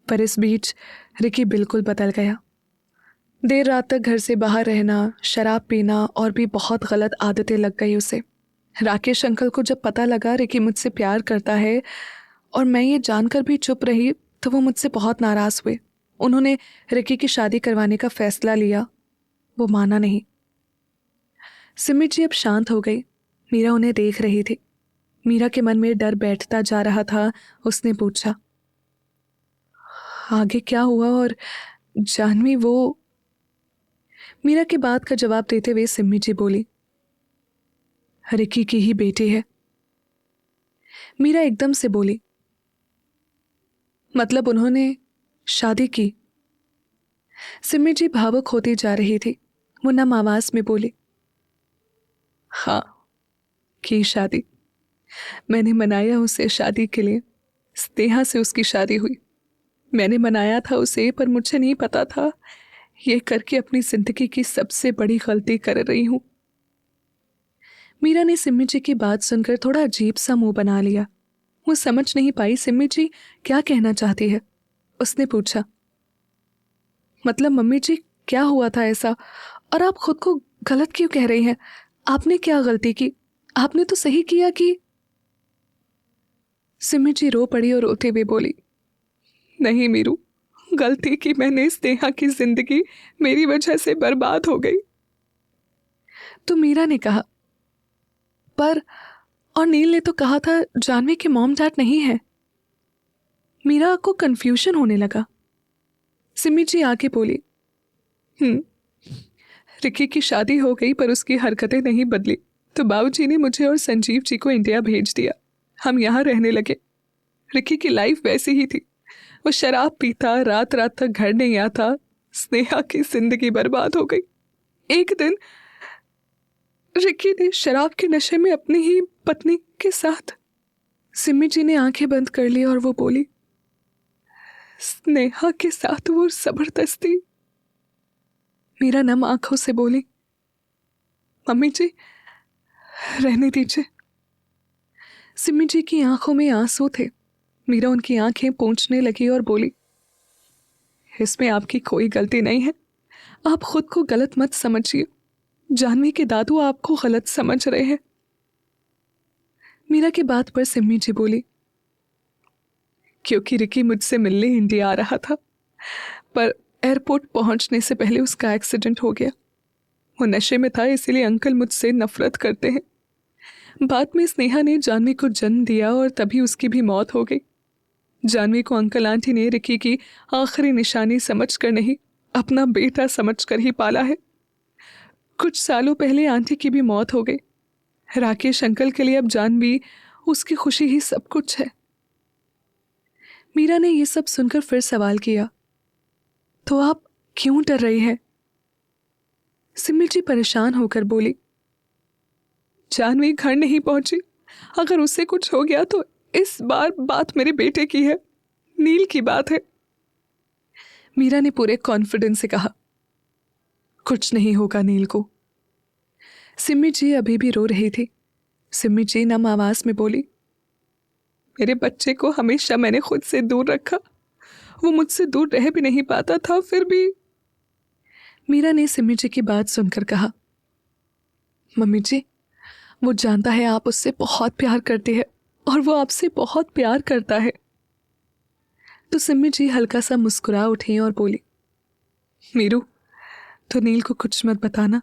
पर इस बीच रिकी बिल्कुल बदल गया। देर रात तक घर से बाहर रहना, शराब पीना और भी बहुत गलत आदतें लग गई उसे। राकेश अंकल को जब पता लगा रिकी मुझसे प्यार करता है और मैं ये जानकर भी चुप रही तो वो मुझसे बहुत नाराज हुए। उन्होंने रिकी की शादी करवाने का फैसला लिया। वो माना नहीं। सिमी जी अब शांत हो गई। मीरा उन्हें देख रही थी। मीरा के मन में डर बैठता जा रहा था। उसने पूछा, आगे क्या हुआ? और जानवी वो? मीरा की बात का जवाब देते हुए सिम्मी जी बोली, रिकी की ही बेटी है। मीरा एकदम से बोली, मतलब उन्होंने शादी की? सिम्मी जी भावुक होती जा रही थी। वो नम आवाज में बोली, हाँ, की शादी। मैंने मनाया उसे शादी के लिए। स्नेहा से उसकी शादी हुई। मैंने मनाया था उसे, पर मुझे नहीं पता था ये करके अपनी जिंदगी की सबसे बड़ी गलती कर रही हूं। मीरा ने सिम्मी जी की बात सुनकर थोड़ा अजीब सा मुंह बना लिया। वो समझ नहीं पाई सिम्मी जी क्या कहना चाहती है। उसने पूछा, मतलब मम्मी जी क्या हुआ था ऐसा? और आप खुद को गलत क्यों कह रही हैं? आपने क्या गलती की? आपने तो सही किया कि। सिम्मी जी रो पड़ी और रोते हुए बोली, नहीं मीरू, गलती की मैंने। स्नेहा की जिंदगी मेरी वजह से बर्बाद हो गई। तो मीरा ने कहा, पर और नील ने तो कहा था जानवी के मॉम डैड नहीं है। मीरा को कंफ्यूजन होने लगा। सिमी जी आगे बोली, रिकी की शादी हो गई पर उसकी हरकतें नहीं बदली। तो बाबूजी ने मुझे और संजीव जी को इंडिया भेज दिया। हम यहाँ रहने लगे। रिकी की लाइफ वैसी ही थी। वो शराब पीता, रात रात तक घर नहीं आता। स्नेहा की जिंदगी बर्बाद हो गई। एक दिन रिकी ने शराब के नशे में अपनी ही पत्नी के साथ। सिमी जी ने आंखें बंद कर ली और वो बोली, स्नेहा के साथ वो जबरदस्ती। मीरा नम आंखों से बोली, मम्मी जी रहने दीजिए। सिमी जी की आंखों में आंसू थे। मीरा उनकी आंखें पोंछने लगी और बोली, इसमें आपकी कोई गलती नहीं है। आप खुद को गलत मत समझिए। जानवी के दादू आपको गलत समझ रहे हैं। मीरा की बात पर सिम्मी जी बोली, क्योंकि रिकी मुझसे मिलने इंडिया आ रहा था, पर एयरपोर्ट पहुंचने से पहले उसका एक्सीडेंट हो गया। वो नशे में था, इसीलिए अंकल मुझसे नफरत करते हैं। बाद में स्नेहा ने जानवी को जन्म दिया और तभी उसकी भी मौत हो गई। जानवी को अंकल आंटी ने रिकी की आखिरी निशानी समझकर नहीं, अपना बेटा समझकर ही पाला है। कुछ सालों पहले आंटी की भी मौत हो गई। राकेश अंकल के लिए अब जानवी उसकी खुशी ही सब कुछ है। मीरा ने यह सब सुनकर फिर सवाल किया, तो आप क्यों डर रही हैं? सिमी जी परेशान होकर बोली, जानवी घर नहीं पहुंची। अगर उससे कुछ हो गया तो इस बार बात मेरे बेटे की है, नील की बात है। मीरा ने पूरे कॉन्फिडेंस से कहा, कुछ नहीं होगा नील को। सिम्मी जी अभी भी रो रही थी। सिम्मी जी नम आवाज में बोली, मेरे बच्चे को हमेशा मैंने खुद से दूर रखा, वो मुझसे दूर रह भी नहीं पाता था, फिर भी। मीरा ने सिम्मी जी की बात सुनकर कहा, मम्मी जी, वो जानता है आप उससे बहुत प्यार करती है और वो आपसे बहुत प्यार करता है। तो सिम्मी जी हल्का सा मुस्कुरा उठी और बोली, मीरू, तो नील को कुछ मत बताना,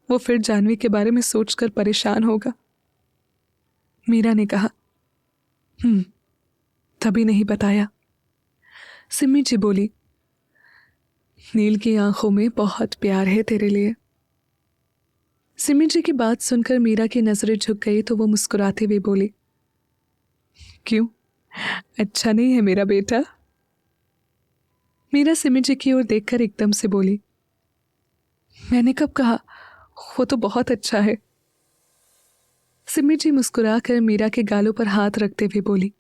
वो फिर जानवी के बारे में सोचकर परेशान होगा। मीरा ने कहा, तभी नहीं बताया। सिम्मी जी बोली, नील की आंखों में बहुत प्यार है तेरे लिए। सिम्मी जी की बात सुनकर मीरा की नजरें झुक गई तो वो मुस्कुराते हुए बोली, क्यों, अच्छा नहीं है मेरा बेटा? मीरा सिम्मी जी की ओर देखकर एकदम से बोली, मैंने कब कहा, वो तो बहुत अच्छा है। सिम्मी जी मुस्कुराकर मीरा के गालों पर हाथ रखते हुए बोली,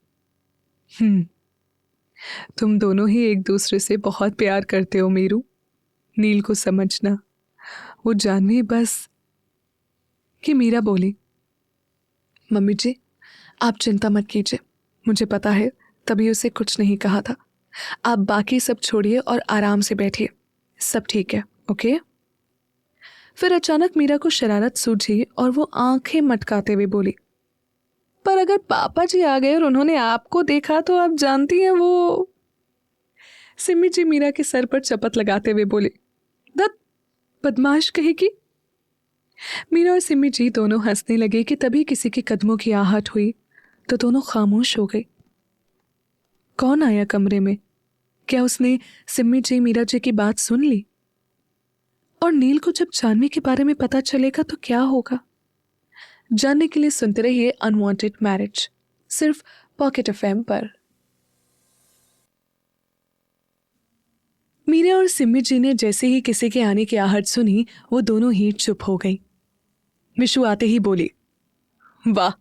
तुम दोनों ही एक दूसरे से बहुत प्यार करते हो मीरू, नील को समझना, वो जानवी बस। कि मीरा बोली, मम्मी जी, आप चिंता मत कीजिए, मुझे पता है तभी उसे कुछ नहीं कहा था। आप बाकी सब छोड़िए और आराम से बैठिए, सब ठीक है, ओके? फिर अचानक मीरा को शरारत सूझी और वो आंखें मटकाते हुए बोली, पर अगर पापा जी आ गए और उन्होंने आपको देखा तो आप जानती हैं वो। सिम्मी जी मीरा के सर पर चपत लगाते हुए बोली, दत्त, बदमाश कहेगी। मीरा और सिम्मी जी दोनों हंसने लगे कि तभी किसी के कदमों की आहट हुई तो दोनों खामोश हो गई। कौन आया कमरे में? क्या उसने सिम्मी जी मीरा जी की बात सुन ली? और नील को जब जानवी के बारे में पता चलेगा तो क्या होगा? जानने के लिए सुनते रहिए अनवांटेड मैरिज, सिर्फ पॉकेट एफएम पर। मीरा और सिम्मी जी ने जैसे ही किसी के आने की आहट सुनी वो दोनों ही चुप हो गई। विशु आते ही बोली, वाह,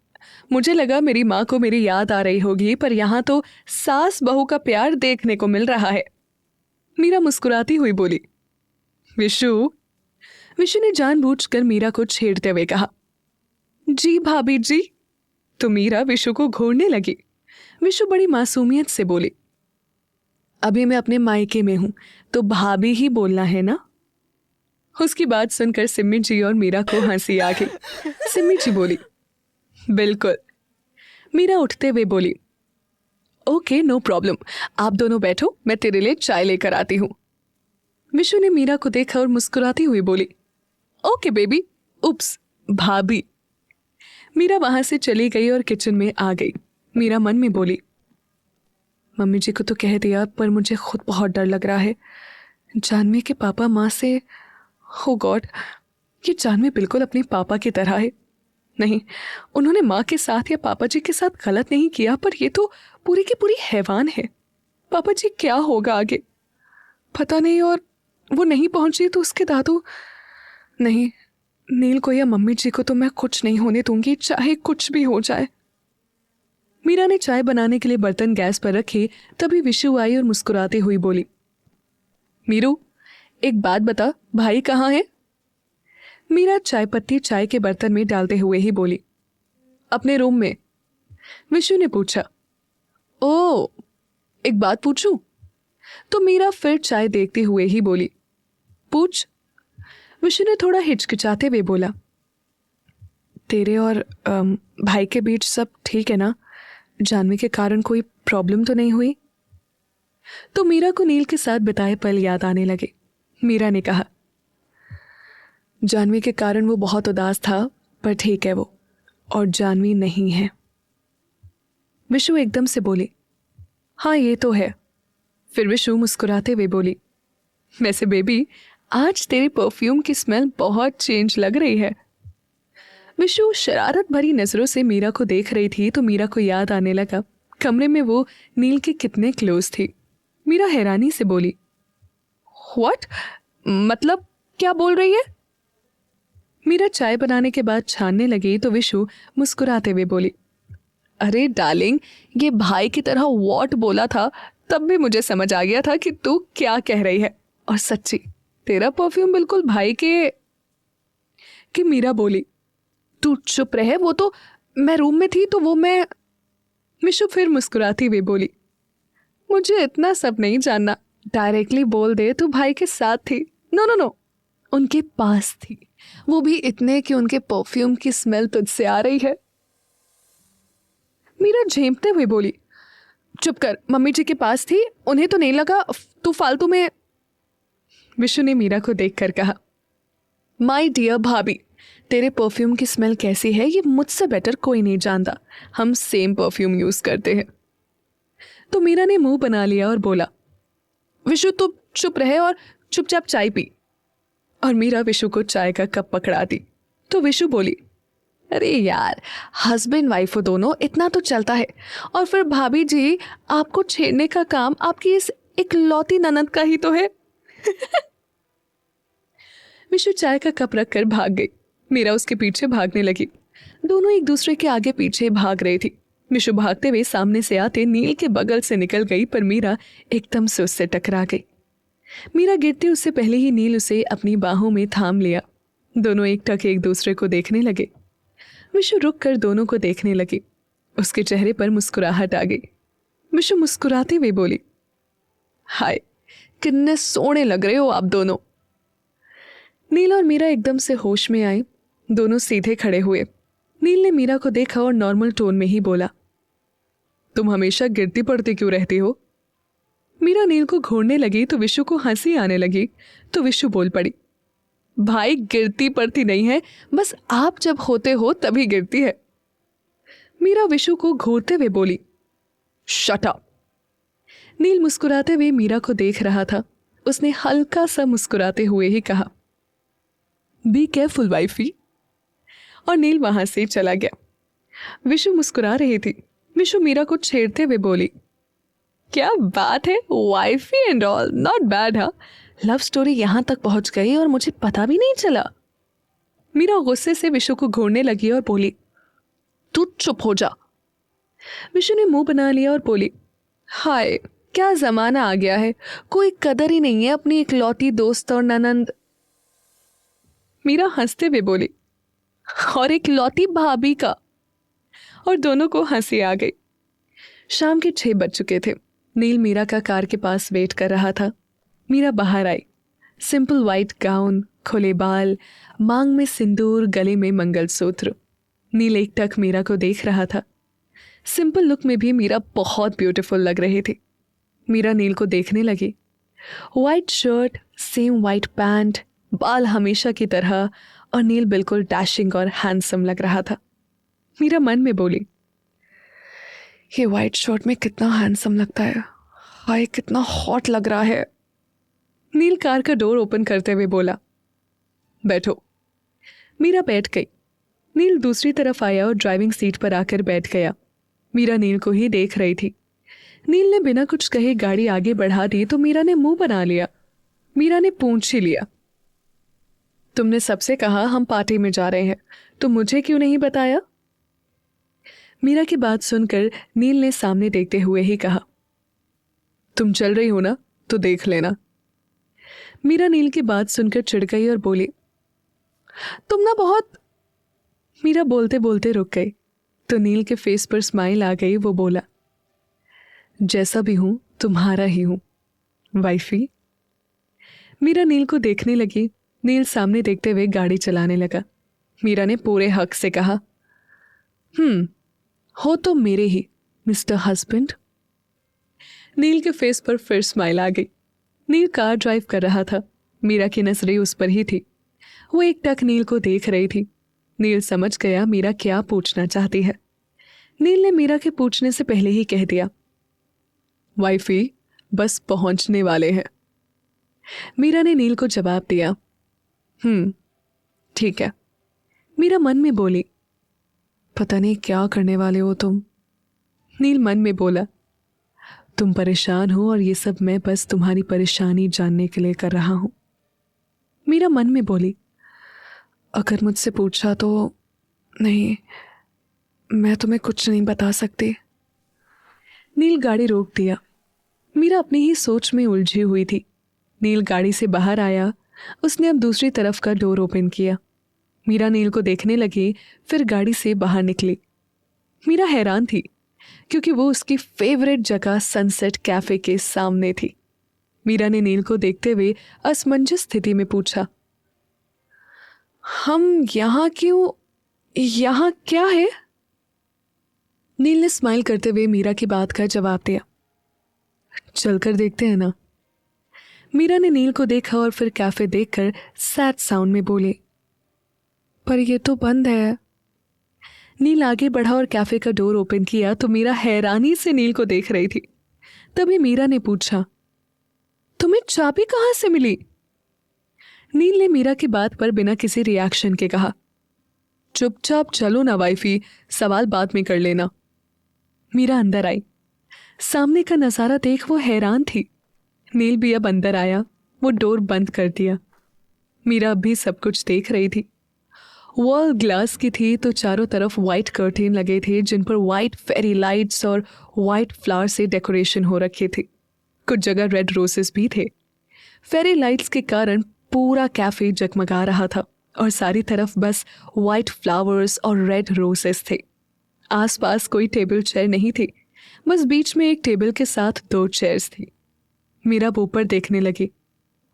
मुझे लगा मेरी माँ को मेरी याद आ रही होगी, पर यहाँ तो सास बहू का प्यार देखने को मिल रहा है। मीरा मुस्कुराती हुई बोली, विशु। विशु ने जानबूझकर मीरा को छेड़ते हुए कहा, जी भाभी जी। तो मीरा विशु को घूरने लगी। विशु बड़ी मासूमियत से बोली, अभी मैं अपने मायके में हूं तो भाभी ही बोलना है ना? उसकी बात सुनकर सिम्मी जी और मीरा को हंसी आ गई। सिम्मी जी बोली, बिल्कुल। मीरा उठते हुए बोली, ओके, नो प्रॉब्लम, आप दोनों बैठो, मैं तेरे लिए चाय लेकर आती हूं। विशु ने मीरा को देखा और मुस्कुराती हुई बोली, ओके बेबी, उप्स, भाभी। मीरा वहां से चली गई और किचन में आ गई। मीरा मन में बोली, मम्मी जी को तो कह दिया, पर मुझे खुद बहुत डर लग रहा है। जानवी के पापा माँ से, हो गॉड, ये जानवी बिल्कुल अपने पापा की तरह है। नहीं, उन्होंने माँ के साथ या पापा जी के साथ गलत नहीं किया, पर ये तो पूरी की पूरी हैवान है। पापा जी क्या होगा आगे पता नहीं, और वो नहीं पहुंची तो उसके दादू। नहीं, नील को या मम्मी जी को तो मैं कुछ नहीं होने दूंगी, चाहे कुछ भी हो जाए। मीरा ने चाय बनाने के लिए बर्तन गैस पर रखे तभी विशु आई और मुस्कुराते हुई बोली, मीरू, एक बात बता, भाई कहाँ है? मीरा चाय पत्ती चाय के बर्तन में डालते हुए ही बोली, अपने रूम में। विशु ने पूछा, ओ, एक बात पूछूं? तो मीरा फिर चाय देखते हुए ही बोली, पूछ। विशु ने थोड़ा हिचकिचाते हुए बोला, तेरे और भाई के बीच सब ठीक है ना? जानवी के कारण कोई प्रॉब्लम तो नहीं हुई? तो मीरा को नील के साथ बिताए पल याद आने लगे। मीरा ने कहा, जानवी के कारण वो बहुत उदास था, पर ठीक है वो, और जानवी नहीं है। विशु एकदम से बोली, हाँ ये तो है। फिर विशु मुस्कुराते हुए बोली, वैसे बेबी, आज तेरे परफ्यूम की स्मेल बहुत चेंज लग रही है। विशु शरारत भरी नजरों से मीरा को देख रही थी तो मीरा को याद आने लगा कमरे में वो नील के कितने क्लोज थी। मीरा हैरानी से बोली, व्हाट, मतलब क्या बोल रही है? मीरा चाय बनाने के बाद छानने लगी तो विशु मुस्कुराते हुए बोली, अरे डार्लिंग, ये भाई की तरह व्हाट बोला था तब भी मुझे समझ आ गया था कि तू क्या कह रही है, और सच्ची तेरा परफ्यूम बिल्कुल भाई के कि मीरा बोली। तू चुप रहे, वो तो मैं रूम में थी तो वो मैं मिशु फिर मुस्कुराती हुई बोली, मुझे इतना सब नहीं जानना, डायरेक्टली बोल दे तू भाई के साथ थी। नो नो नो, उनके पास थी, वो भी इतने कि उनके परफ्यूम की स्मेल तुझसे आ रही है। मीरा झेंपते हुए बोली, चुप कर, मम्मी जी के पास थी, उन्हें तो नहीं लगा, तू फालतू में। विशु ने मीरा को देखकर कहा, माय डियर भाभी, तेरे परफ्यूम की स्मेल कैसी है ये मुझसे बेटर कोई नहीं जानता, हम सेम परफ्यूम यूज करते हैं। तो मीरा ने मुंह बना लिया और बोला, विशु तू चुप रहे और चुपचाप चाय पी। और मीरा विशु को चाय का कप पकड़ा दी। तो विशु बोली, अरे यार, हस्बैंड वाइफ हो दोनों, इतना तो चलता है। और फिर भाभी जी, आपको छेड़ने का काम आपकी इस इकलौती ननद का ही तो है। विशु चाय का कप रखकर भाग गई। मीरा उसके पीछे भागने लगी। दोनों एक दूसरे के आगे पीछे भाग रही थी। विशु भागते हुए सामने से आते नील के बगल से निकल गई, पर मीरा एकदम से उससे टकरा गई। मीरा गिरते उससे पहले ही नील उसे अपनी बाहों में थाम लिया। दोनों एकटक एक दूसरे को देखने लगे। विशु रुक कर दोनों को देखने लगी। उसके चेहरे पर मुस्कुराहट आ गई। विशु मुस्कुराते हुए बोली, हाय, कितने सोने लग रहे हो आप दोनों। नील और मीरा एकदम से होश में आए। दोनों सीधे खड़े हुए। नील ने मीरा को देखा और नॉर्मल टोन में ही बोला, तुम हमेशा गिरती पड़ती क्यों रहती हो। मीरा नील को घूरने लगी तो विशु को हंसी आने लगी। तो विशु बोल पड़ी, भाई गिरती पड़ती नहीं है, बस आप जब होते हो तभी गिरती है। मीरा विशु को घूरते हुए बोली, शट अप। नील मुस्कुराते हुए मीरा को देख रहा था। उसने हल्का सा मुस्कुराते हुए ही कहा, बी केयरफुल वाइफी। और नील वहां से चला गया। विशु मुस्कुरा रही थी। विशु मीरा को छेड़ते हुए बोली, क्या बात है, wifey and all, not bad. हाँ, लव स्टोरी यहां तक पहुंच गई और मुझे पता भी नहीं चला। मीरा गुस्से से विशु को घूरने लगी और बोली, तू चुप हो जा। विशु ने मुंह बना लिया और बोली, हाय, क्या जमाना आ गया है, कोई कदर ही नहीं है अपनी इकलौती दोस्त और ननंद। मीरा हंसते हुए बोली, और इकलौती भाभी का। और दोनों को हंसी आ गई। शाम के 6 बज चुके थे। नील मीरा का कार के पास वेट कर रहा था। मीरा बाहर आई। सिंपल वाइट गाउन, खुले बाल, मांग में सिंदूर, गले में मंगलसूत्र। नील एकटक मीरा को देख रहा था। सिंपल लुक में भी मीरा बहुत ब्यूटीफुल लग रही थी। मीरा नील को देखने लगी। White shirt, same white pant, बाल हमेशा की तरह, और नील बिल्कुल डैशिंग और हैंडसम लग रहा था। मीरा मन में बोली, ये वाइट शर्ट में कितना हैंडसम लगता है, हाय कितना हॉट लग रहा है। नील कार का डोर ओपन करते हुए बोला, बैठो। मीरा बैठ गई। नील दूसरी तरफ आया और ड्राइविंग सीट पर आकर बैठ गया। मीरा नील को ही देख रही थी। नील ने बिना कुछ कहे गाड़ी आगे बढ़ा दी तो मीरा ने मुंह बना लिया। मीरा ने पूछ ही लिया, तुमने सबसे कहा हम पार्टी में जा रहे हैं, तो मुझे क्यों नहीं बताया। मीरा की बात सुनकर नील ने सामने देखते हुए ही कहा, तुम चल रही हो ना, तो देख लेना। मीरा नील की बात सुनकर चिढ़ गई और बोली, तुम ना बहुत। मीरा बोलते बोलते रुक गई। तो नील के फेस पर स्माइल आ गई। वो बोला, जैसा भी हूं तुम्हारा ही हूं वाइफी। मीरा नील को देखने लगी। नील सामने देखते हुए गाड़ी चलाने लगा। मीरा ने पूरे हक से कहा, हो तो मेरे ही मिस्टर हस्बैंड। नील के फेस पर फिर स्माइल आ गई। नील कार ड्राइव कर रहा था। मीरा की नजरें उस पर ही थी। वो एकटक नील को देख रही थी। नील समझ गया मीरा क्या पूछना चाहती है। नील ने मीरा के पूछने से पहले ही कह दिया, वाइफी बस पहुंचने वाले हैं। मीरा ने नील को जवाब दिया, ठीक है। मीरा मन में बोली, पता नहीं क्या करने वाले हो तुम। नील मन में बोला, तुम परेशान हो और ये सब मैं बस तुम्हारी परेशानी जानने के लिए कर रहा हूं। मीरा मन में बोली, अगर मुझसे पूछा तो नहीं, मैं तुम्हें कुछ नहीं बता सकती। नील गाड़ी रोक दिया। मीरा अपनी ही सोच में उलझी हुई थी। नील गाड़ी से बाहर आया उसने अब दूसरी तरफ का डोर ओपन किया। मीरा नील को देखने लगी, फिर गाड़ी से बाहर निकली। मीरा हैरान थी क्योंकि वो उसकी फेवरेट जगह सनसेट कैफे के सामने थी। मीरा ने नील को देखते हुए असमंजस स्थिति में पूछा, हम यहाँ क्यों? यहाँ क्या है? नील ने स्माइल करते हुए मीरा की बात का जवाब दिया, चलकर देखते हैं ना। मीरा ने नील को देखा और फिर कैफे देखकर सैड साउंड में बोले, पर ये तो बंद है। नील आगे बढ़ा और कैफे का डोर ओपन किया तो मीरा हैरानी से नील को देख रही थी। तभी मीरा ने पूछा, तुम्हें चाबी कहाँ से मिली? नील ने मीरा की बात पर बिना किसी रिएक्शन के कहा, चुपचाप चलो ना वाइफी, सवाल बाद में कर लेना। मीरा अंदर आई। सामने का नजारा देख वो हैरान थी। नील भी अब अंदर आया। वो डोर बंद कर दिया। मीरा अब भी सब कुछ देख रही थी। वॉल ग्लास की थी तो चारों तरफ वाइट कर्टेन लगे थे जिन पर वाइट फेरी लाइट्स और वाइट फ्लावर से डेकोरेशन हो रखे थे। कुछ जगह रेड रोसेस भी थे। फेरी लाइट्स के कारण पूरा कैफे जगमगा रहा था और सारी तरफ बस वाइट फ्लावर्स और रेड रोसेस थे। आसपास कोई टेबल चेयर नहीं थी, बस बीच में एक टेबल के साथ 2 चेयर्स थी। मीरा ऊपर देखने लगी।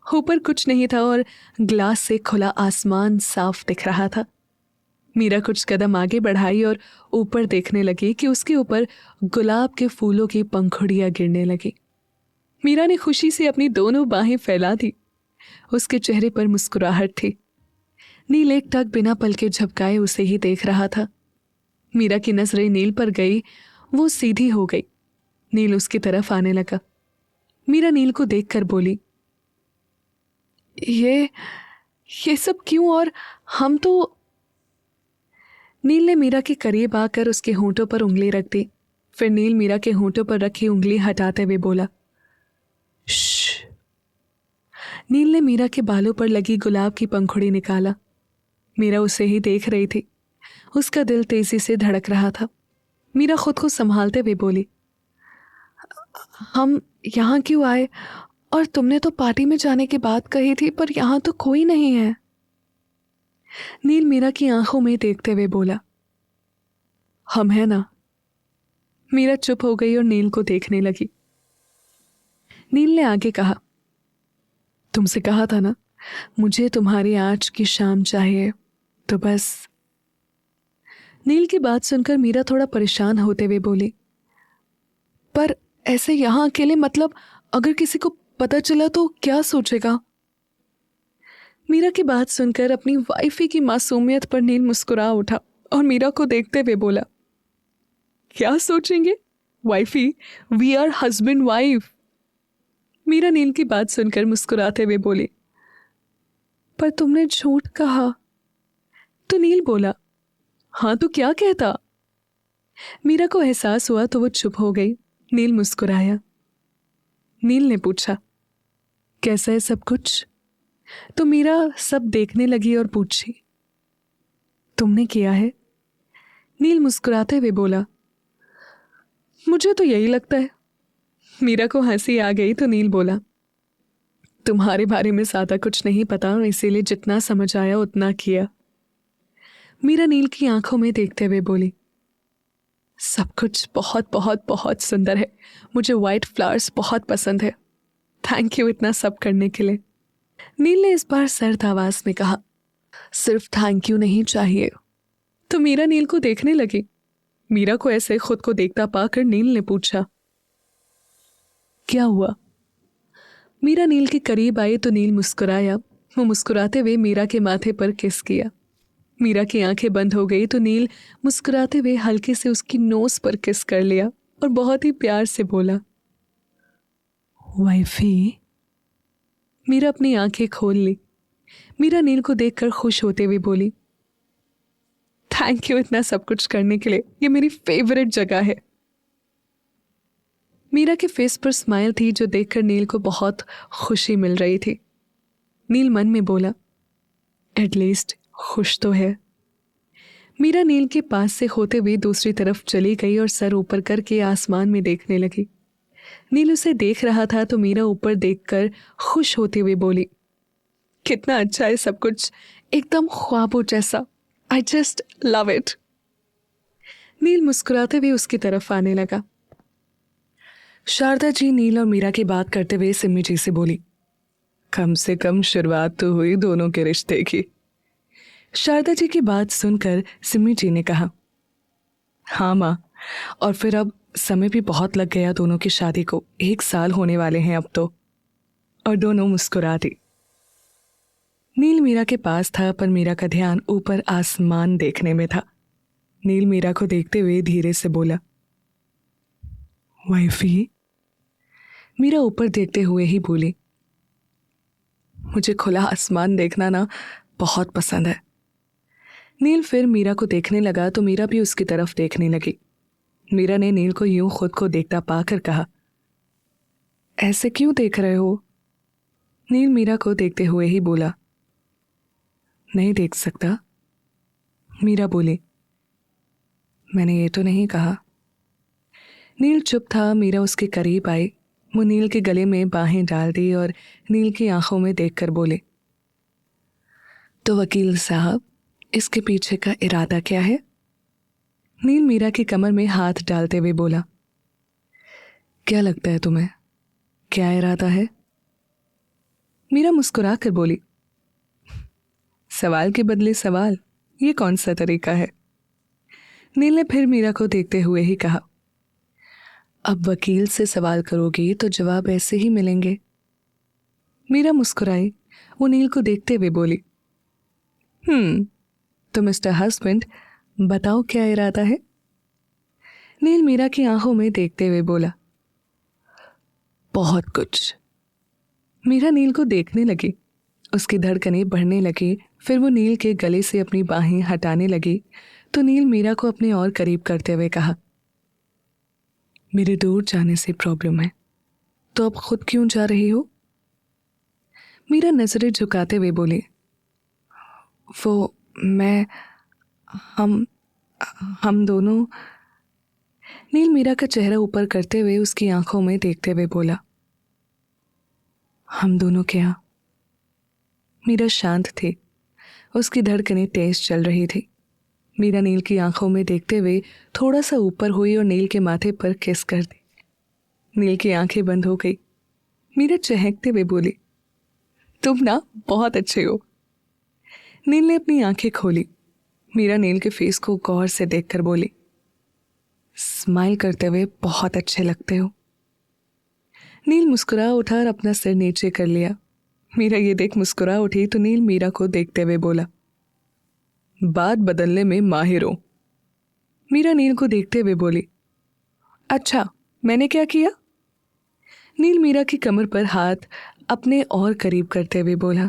ऊपर कुछ नहीं था और ग्लास से खुला आसमान साफ दिख रहा था। मीरा कुछ कदम आगे बढ़ाई और ऊपर देखने लगी कि उसके ऊपर गुलाब के फूलों की पंखुड़ियां गिरने लगी। मीरा ने खुशी से अपनी दोनों बाहें फैला दी। उसके चेहरे पर मुस्कुराहट थी। नील एक टक बिना पलके झपकाए उसे ही देख रहा था। मीरा की नजरें नील पर गई। वो सीधी हो गई। नील उसकी तरफ आने लगा। मीरा नील को देखकर बोली, ये सब क्यों? और हम तो। नील ने मीरा के करीब आकर उसके होंठों पर उंगली रख दी। फिर नील मीरा के होंठों पर रखी उंगली हटाते हुए बोला, श्श। नील ने मीरा के बालों पर लगी गुलाब की पंखुड़ी निकाला। मीरा उसे ही देख रही थी। उसका दिल तेजी से धड़क रहा था। मीरा खुद को संभालते हुए बोली, हम यहाँ क्यों आए? और तुमने तो पार्टी में जाने की बात कही थी, पर यहाँ तो कोई नहीं है। नील मीरा की आंखों में देखते हुए बोला, हम है ना। मीरा चुप हो गई और नील को देखने लगी। नील ने आगे कहा, तुमसे कहा था ना मुझे तुम्हारी आज की शाम चाहिए, तो बस। नील की बात सुनकर मीरा थोड़ा परेशान होते हुए बोली, पर ऐसे यहाँ अकेले, मतलब अगर किसी को पता चला तो क्या सोचेगा? मीरा की बात सुनकर अपनी वाइफी की मासूमियत पर नील मुस्कुरा उठा और मीरा को देखते हुए बोला, क्या सोचेंगे wifey? We are husband wife. Meera Neel की बात सुनकर मुस्कुराते हुए बोली, पर तुमने झूठ कहा। तो नील बोला, हाँ तो क्या कहता? मीरा को एहसास हुआ तो वो चुप हो गई। नील मुस्कुराया। नील ने पूछा, कैसा है सब कुछ? तो मीरा सब देखने लगी और पूछी, तुमने किया है? नील मुस्कुराते हुए बोला, मुझे तो यही लगता है। मीरा को हंसी आ गई तो नील बोला, तुम्हारे बारे में ज्यादा कुछ नहीं पता, इसीलिए जितना समझ आया उतना किया। मीरा नील की आंखों में देखते हुए बोली, सब कुछ बहुत बहुत बहुत सुंदर है। मुझे वाइट फ्लावर्स बहुत पसंद है। थैंक यू इतना सब करने के लिए। नील ने इस बार सर्द आवाज में कहा, सिर्फ थैंक यू नहीं चाहिए। तो मीरा नील को देखने लगी। मीरा को ऐसे खुद को देखता पाकर नील ने पूछा, क्या हुआ? मीरा नील के करीब आई तो नील मुस्कुराया। वो मुस्कुराते हुए मीरा के माथे पर किस किया। मीरा की आंखें बंद हो गई तो नील मुस्कुराते हुए हल्के से उसकी नोज पर किस कर लिया और बहुत ही प्यार से बोला, वाइफी। मीरा अपनी आंखें खोल ली। मीरा नील को देखकर खुश होते हुए बोली, थैंक यू इतना सब कुछ करने के लिए, ये मेरी फेवरेट जगह है। मीरा के फेस पर स्माइल थी जो देखकर नील को बहुत खुशी मिल रही थी। नील मन में बोला, एटलीस्ट खुश तो है। मीरा नील के पास से होते हुए दूसरी तरफ चली गई और सर ऊपर करके आसमान में देखने लगी। नील उसे देख रहा था तो मीरा ऊपर देखकर खुश होते हुए बोली, कितना अच्छा है सब कुछ, एकदम ख्वाबों जैसा। I just love it. Neel मुस्कुराते हुए उसकी तरफ आने लगा। शारदा जी नील और मीरा की बात करते हुए सिमी जी से बोली, कम से कम शुरुआत तो हुई दोनों के रिश्ते की। शारदा जी की बात सुनकर सिमी जी ने कहा, हाँ माँ, और फिर अब समय भी बहुत लग गया दोनों की शादी को, 1 साल होने वाले हैं अब तो। और दोनों मुस्कुरा दी। नील मीरा के पास था, पर मीरा का ध्यान ऊपर आसमान देखने में था। नील मीरा को देखते हुए धीरे से बोला, वाइफी। मीरा ऊपर देखते हुए ही बोली, मुझे खुला आसमान देखना ना बहुत पसंद है। नील फिर मीरा को देखने लगा तो मीरा भी उसकी तरफ देखने लगी। मीरा ने नील को यूं खुद को देखता पाकर कहा, ऐसे क्यों देख रहे हो? नील मीरा को देखते हुए ही बोला, नहीं देख सकता। मीरा बोली, मैंने ये तो नहीं कहा। नील चुप था। मीरा उसके करीब आई। वो नील के गले में बाहें डाल दी और नील की आंखों में देखकर बोले, तो वकील साहब, इसके पीछे का इरादा क्या है? नील मीरा की कमर में हाथ डालते हुए बोला, क्या लगता है तुम्हें, क्या इरादा है? मीरा मुस्कुरा कर बोली, सवाल के बदले सवाल, ये कौन सा तरीका है? नील ने फिर मीरा को देखते हुए ही कहा, अब वकील से सवाल करोगी तो जवाब ऐसे ही मिलेंगे। मीरा मुस्कुराई। वो नील को देखते हुए बोली, तो मिस्टर हस्बैंड, बताओ क्या इरादा है? नील मीरा की आंखों में देखते हुए बोला, बहुत कुछ। मीरा नील को देखने लगी। उसकी धड़कनें बढ़ने लगी। फिर वो नील के गले से अपनी बाहें हटाने लगी तो नील मीरा को अपने और करीब करते हुए कहा, मेरे दूर जाने से प्रॉब्लम है, तो अब खुद क्यों जा रही हो? मीरा नजरें झुकाते हुए बोली, वो मैं हम हम दोनों। नील मीरा का चेहरा ऊपर करते हुए उसकी आंखों में देखते हुए बोला, हम दोनों क्या? मीरा शांत थी। उसकी धड़कनें तेज चल रही थी। मीरा नील की आंखों में देखते हुए थोड़ा सा ऊपर हुई और नील के माथे पर किस कर दी। नील की आंखें बंद हो गई। मीरा चहकते हुए बोली, तुम ना बहुत अच्छे हो। नील ने अपनी आंखें खोली। मीरा नील के फेस को गौर से देखकर बोली, स्माइल करते हुए बहुत अच्छे लगते हो। नील मुस्कुरा उठा और अपना सिर नीचे कर लिया। मीरा ये देख मुस्कुरा उठी तो नील मीरा को देखते हुए बोला, बात बदलने में माहिर हो। मीरा नील को देखते हुए बोली, अच्छा, मैंने क्या किया? नील मीरा की कमर पर हाथ अपने और करीब करते हुए बोला,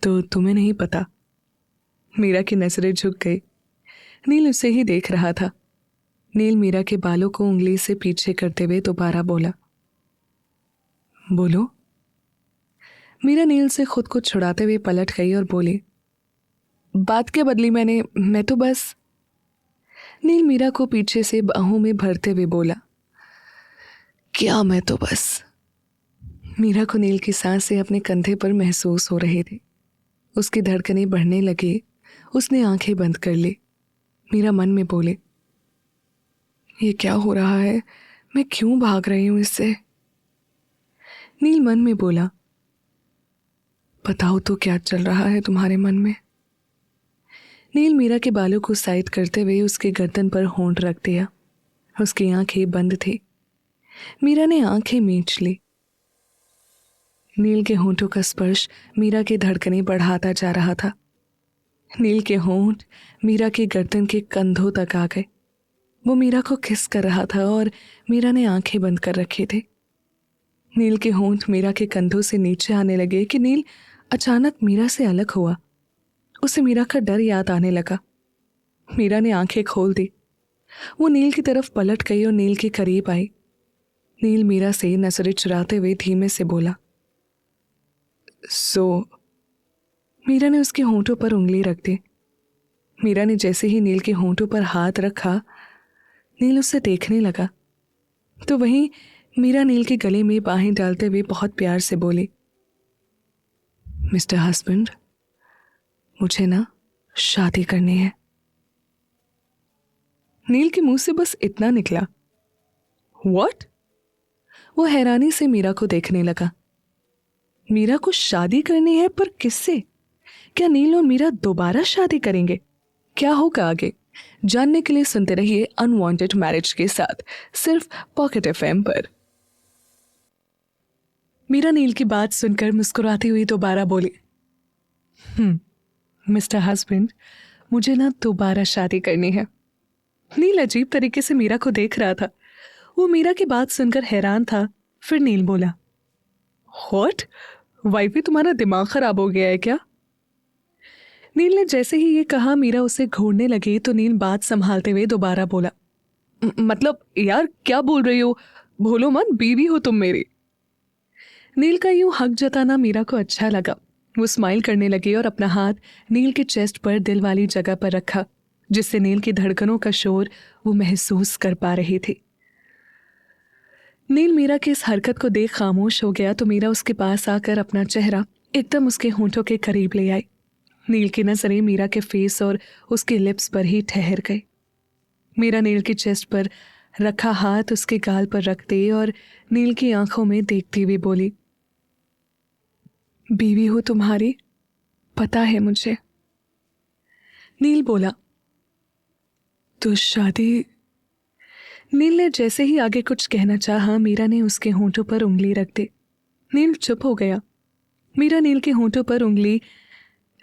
तो तुम्हें नहीं पता? मीरा की नजरें झुक गई। नील उसे ही देख रहा था। नील मीरा के बालों को उंगली से पीछे करते हुए दोबारा बोला, बोलो। मीरा नील से खुद को छुड़ाते हुए पलट गई और बोली, बात क्या बदली मैं तो बस। नील मीरा को पीछे से बाहों में भरते हुए बोला, क्या मैं तो बस। मीरा को नील की सांसें अपने कंधे पर महसूस हो रही थी। उसकी धड़कनें बढ़ने लगी। उसने आंखें बंद कर ली। मीरा मन में बोली, ये क्या हो रहा है, मैं क्यों भाग रही हूं इससे? नील मन में बोला, बताओ तो क्या चल रहा है तुम्हारे मन में? नील मीरा के बालों को साइड करते हुए उसके गर्दन पर होंठ रख दिया। उसकी आंखें बंद थी। मीरा ने आंखें मींच ली। नील के होंठों का स्पर्श मीरा की धड़कनें बढ़ाता जा रहा था। नील के होंठ मीरा की गर्दन के कंधों तक आ गए। वो मीरा को किस कर रहा था और मीरा ने आंखें बंद कर रखी थी। नील के होंठ मीरा के कंधों से नीचे आने लगे कि नील अचानक मीरा से अलग हुआ। उसे मीरा का डर याद आने लगा। मीरा ने आंखें खोल दी। वो नील की तरफ पलट गई और नील के करीब आई। नील मीरा से नजरें चुराते हुए धीमे से बोला, सो। मीरा ने उसके होंठों पर उंगली रख दी। मीरा ने जैसे ही नील के होंठों पर हाथ रखा, नील उससे देखने लगा तो वहीं मीरा नील के गले में बाहें डालते हुए बहुत प्यार से बोली, मिस्टर हस्बैंड, मुझे ना शादी करनी है। नील के मुंह से बस इतना निकला। व्हाट? वो हैरानी से मीरा को देखने लगा। मीरा को शादी करनी है, पर किससे? क्या नील और मीरा दोबारा शादी करेंगे? क्या होगा आगे, जानने के लिए सुनते रहिए अनवांटेड मैरिज के साथ, सिर्फ पॉकेट एफएम पर। मीरा नील की बात सुनकर मुस्कुराती हुई दोबारा बोली, मिस्टर हस्बैंड, मुझे ना दोबारा शादी करनी है। नील अजीब तरीके से मीरा को देख रहा था। वो मीरा की बात सुनकर हैरान था। फिर नील बोला, व्हाट? वाइफी, तुम्हारा दिमाग खराब हो गया है क्या? नील ने जैसे ही ये कहा, मीरा उसे घूरने लगी तो नील बात संभालते हुए दोबारा बोला, मतलब यार क्या बोल रही हो? भूलो मत, बीवी हो तुम मेरी। नील का यूं हक जताना मीरा को अच्छा लगा। वो स्माइल करने लगी और अपना हाथ नील के चेस्ट पर दिल वाली जगह पर रखा, जिससे नील की धड़कनों का शोर वो महसूस कर पा रही थी। नील मीरा की इस हरकत को देख खामोश हो गया तो मीरा उसके पास आकर अपना चेहरा एकदम उसके होंठों के करीब ले आई। नील की नजरें मीरा के फेस और उसके लिप्स पर ही ठहर गई। मीरा नील की चेस्ट पर रखा हाथ उसके गाल पर रखते और नील की आंखों में देखती हुई बोली, बीवी हो तुम्हारी, पता है मुझे। नील बोला, तो शादी? नील ने जैसे ही आगे कुछ कहना चाहा, मीरा ने उसके होंठों पर उंगली रख दी। नील चुप हो गया। मीरा नील के होंठों पर उंगली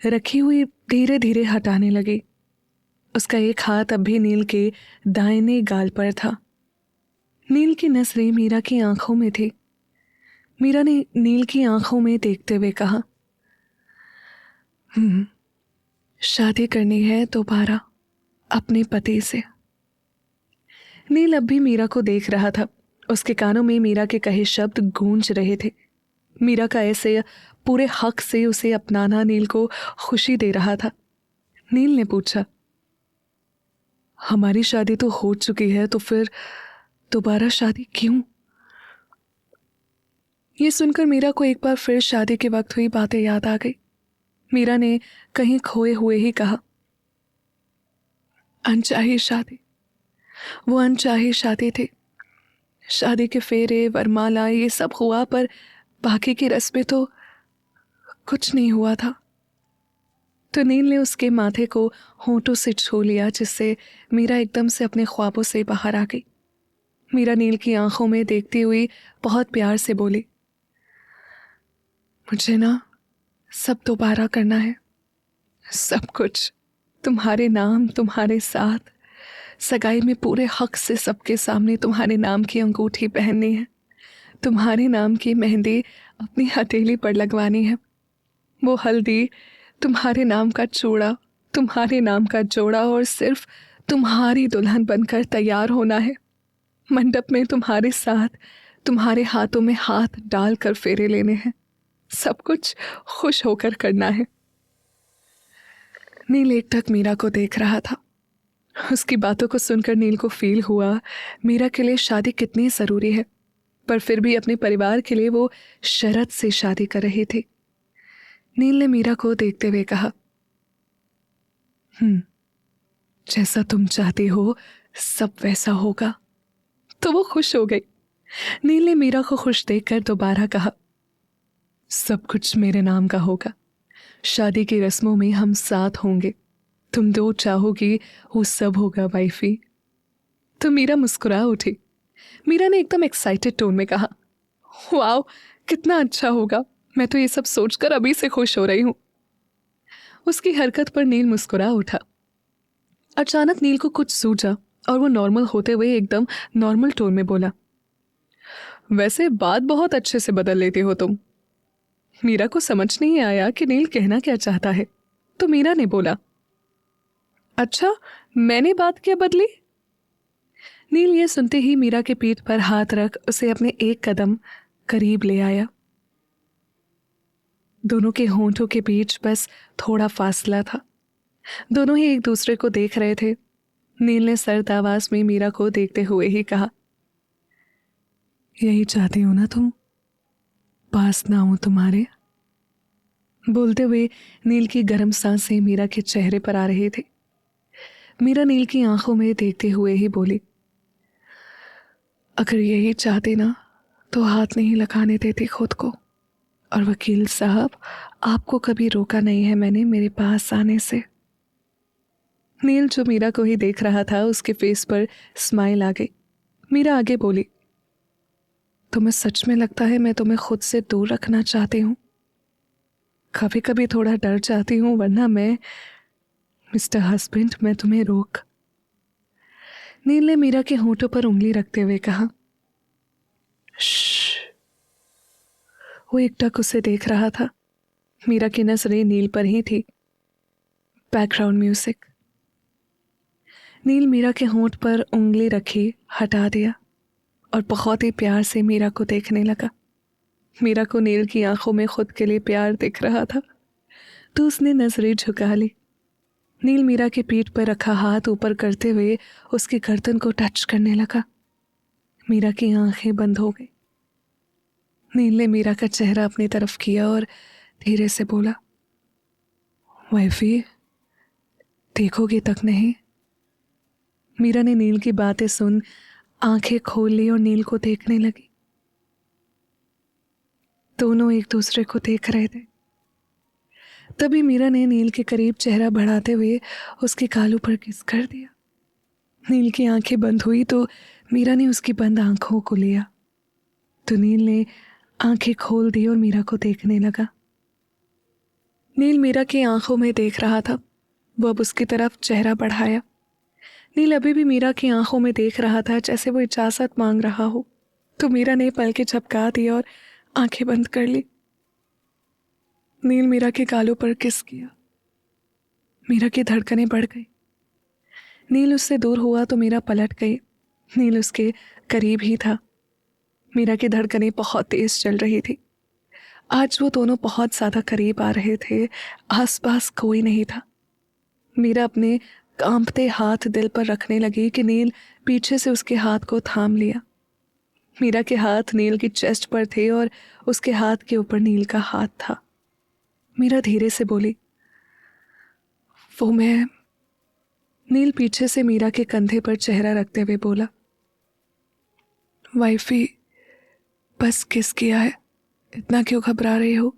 रखी हुई धीरे धीरे हटाने लगी। उसका एक हाथ अब भी नील के दाहिने गाल पर था। नील की नजरें मीरा की आंखों में थी। मीरा ने नील की आंखों में देखते हुए कहा, शादी करनी है दोबारा अपने पति से। नील अब भी मीरा को देख रहा था। उसके कानों में मीरा के कहे शब्द गूंज रहे थे। मीरा का ऐसे पूरे हक से उसे अपनाना नील को खुशी दे रहा था। नील ने पूछा, हमारी शादी तो हो चुकी है, तो फिर दोबारा शादी क्यों? ये सुनकर मीरा को एक बार फिर शादी के वक्त हुई बातें याद आ गई। मीरा ने कहीं खोए हुए ही कहा, अनचाही शादी, वो अनचाही शादी थी। शादी के फेरे, वरमाला, ये सब हुआ, पर बाकी की रस्में तो कुछ नहीं हुआ था। तो नील ने उसके माथे को होंठों से छू लिया, जिससे मीरा एकदम से अपने ख्वाबों से बाहर आ गई। मीरा नील की आंखों में देखती हुई बहुत प्यार से बोली, मुझे ना सब दोबारा करना है, सब कुछ तुम्हारे नाम, तुम्हारे साथ। सगाई में पूरे हक से सबके सामने तुम्हारे नाम की अंगूठी पहननी है, तुम्हारे नाम की मेहंदी अपनी हथेली पर लगवानी है, वो हल्दी, तुम्हारे नाम का चूड़ा, तुम्हारे नाम का जोड़ा, और सिर्फ तुम्हारी दुल्हन बनकर तैयार होना है। मंडप में तुम्हारे साथ, तुम्हारे हाथों में हाथ डालकर फेरे लेने हैं। सब कुछ खुश होकर करना है। नील एकटक मीरा को देख रहा था। उसकी बातों को सुनकर नील को फील हुआ मीरा के लिए शादी कितनी ज़रूरी है, पर फिर भी अपने परिवार के लिए वो शर्त से शादी कर रही थी। नील ने मीरा को देखते हुए कहा, जैसा तुम चाहती हो सब वैसा होगा। तो वो खुश हो गई। नील ने मीरा को खुश देखकर दोबारा कहा, सब कुछ मेरे नाम का होगा। शादी की रस्मों में हम साथ होंगे। तुम जो चाहोगी वो सब होगा वाइफी। तो मीरा मुस्कुरा उठी। मीरा ने एकदम एक्साइटेड टोन में कहा, वाओ, कितना अच्छा होगा। मैं तो ये सब सोचकर अभी से खुश हो रही हूं। उसकी हरकत पर नील मुस्कुरा उठा। अचानक नील को कुछ सूझा और वो नॉर्मल होते हुए एकदम नॉर्मल टोन में बोला, वैसे बात बहुत अच्छे से बदल लेती हो तुम। मीरा को समझ नहीं आया कि नील कहना क्या चाहता है, तो मीरा ने बोला, अच्छा, मैंने बात क्या बदली? नील ये सुनते ही मीरा के पीठ पर हाथ रख उसे अपने एक कदम करीब ले आया। दोनों के होंठों के बीच बस थोड़ा फासला था। दोनों ही एक दूसरे को देख रहे थे। नील ने सर्द आवाज में मीरा को देखते हुए ही कहा, यही चाहती हो ना तुम, पास ना हो तुम्हारे? बोलते हुए नील की गर्म सांसें मीरा के चेहरे पर आ रही थी। मीरा नील की आंखों में देखते हुए ही बोली, अगर यही चाहती ना तो हाथ नहीं लगाने देती खुद को। और वकील साहब, आपको कभी रोका नहीं है मैंने मेरे पास आने से। नील जो मीरा को ही देख रहा था, उसके फेस पर स्माइल आ गई। मीरा आगे बोली, तुम्हें सच में लगता है मैं तुम्हें खुद से दूर रखना चाहती हूँ? कभी कभी थोड़ा डर जाती हूँ, वरना मैं मिस्टर हस्बैंड, मैं तुम्हें रोक। नील ने मीरा के होंठों पर उंगली रखते हुए कहा, श्श। वो एकटक उसे देख रहा था। मीरा की नजरें नील पर ही थी। Background music. नील मीरा के होंठ पर उंगली रखी हटा दिया और बहुत ही प्यार से मीरा को देखने लगा। मीरा को नील की आंखों में खुद के लिए प्यार दिख रहा था, तो उसने नजरें झुका ली। नील मीरा की पीठ पर रखा हाथ ऊपर करते हुए उसकी गर्दन को टच करने लगा। मीरा की आंखें बंद हो गई। नील ने मीरा का चेहरा अपनी तरफ किया और धीरे से बोला, वाइफी, देखोगे तक नहीं? मीरा ने नील की बातें सुन आंखें खोल ली और नील को देखने लगी। दोनों एक दूसरे को देख रहे थे। तभी मीरा ने नील के करीब चेहरा बढ़ाते हुए उसके गालों पर किस कर दिया। नील की आंखें बंद हुई तो मीरा ने उसकी बंद आंखों को लिया, तो नील ने आंखें खोल दी और मीरा को देखने लगा। नील मीरा की आंखों में देख रहा था। वो अब उसकी तरफ चेहरा बढ़ाया। नील अभी भी मीरा की आंखों में देख रहा था, जैसे वो इजाजत मांग रहा हो। तो मीरा ने पलकें झपका दी और आंखें बंद कर ली। नील मीरा के गालों पर किस किया। मीरा की धड़कनें बढ़ गई। नील उससे दूर हुआ तो मीरा पलट गई। नील उसके करीब ही था। मीरा की धड़कनें बहुत तेज चल रही थी। आज वो दोनों बहुत ज्यादा करीब आ रहे थे। आसपास कोई नहीं था। मीरा अपने कांपते हाथ दिल पर रखने लगी कि नील पीछे से उसके हाथ को थाम लिया। मीरा के हाथ नील की चेस्ट पर थे और उसके हाथ के ऊपर नील का हाथ था। मीरा धीरे से बोली, वो मैं। नील पीछे से मीरा के कंधे पर चेहरा रखते हुए बोला, वाइफी, बस किस किया है, इतना क्यों घबरा रही हो?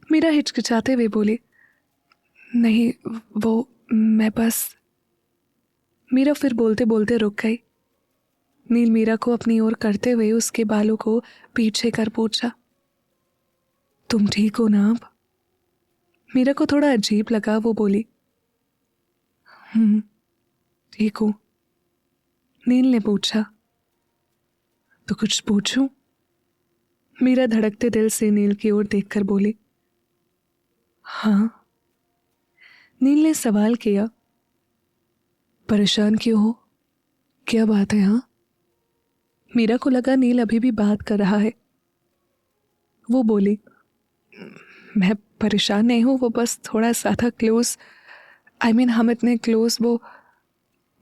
मीरा हिचकिचाते हुए बोली, नहीं, वो मैं बस। मीरा फिर बोलते बोलते रुक गई। नील मीरा को अपनी ओर करते हुए उसके बालों को पीछे कर पूछा, तुम ठीक हो ना अब? मीरा को थोड़ा अजीब लगा। वो बोली, ठीक हूं। नील ने पूछा, तो कुछ पूछूं? मीरा धड़कते दिल से नील की ओर देखकर बोली, हाँ। नील ने सवाल किया, परेशान क्यों हो, क्या बात है? हाँ। मीरा को लगा नील अभी भी बात कर रहा है। वो बोली, मैं परेशान नहीं हूँ, वो बस थोड़ा सा था क्लोज। हम इतने क्लोज, वो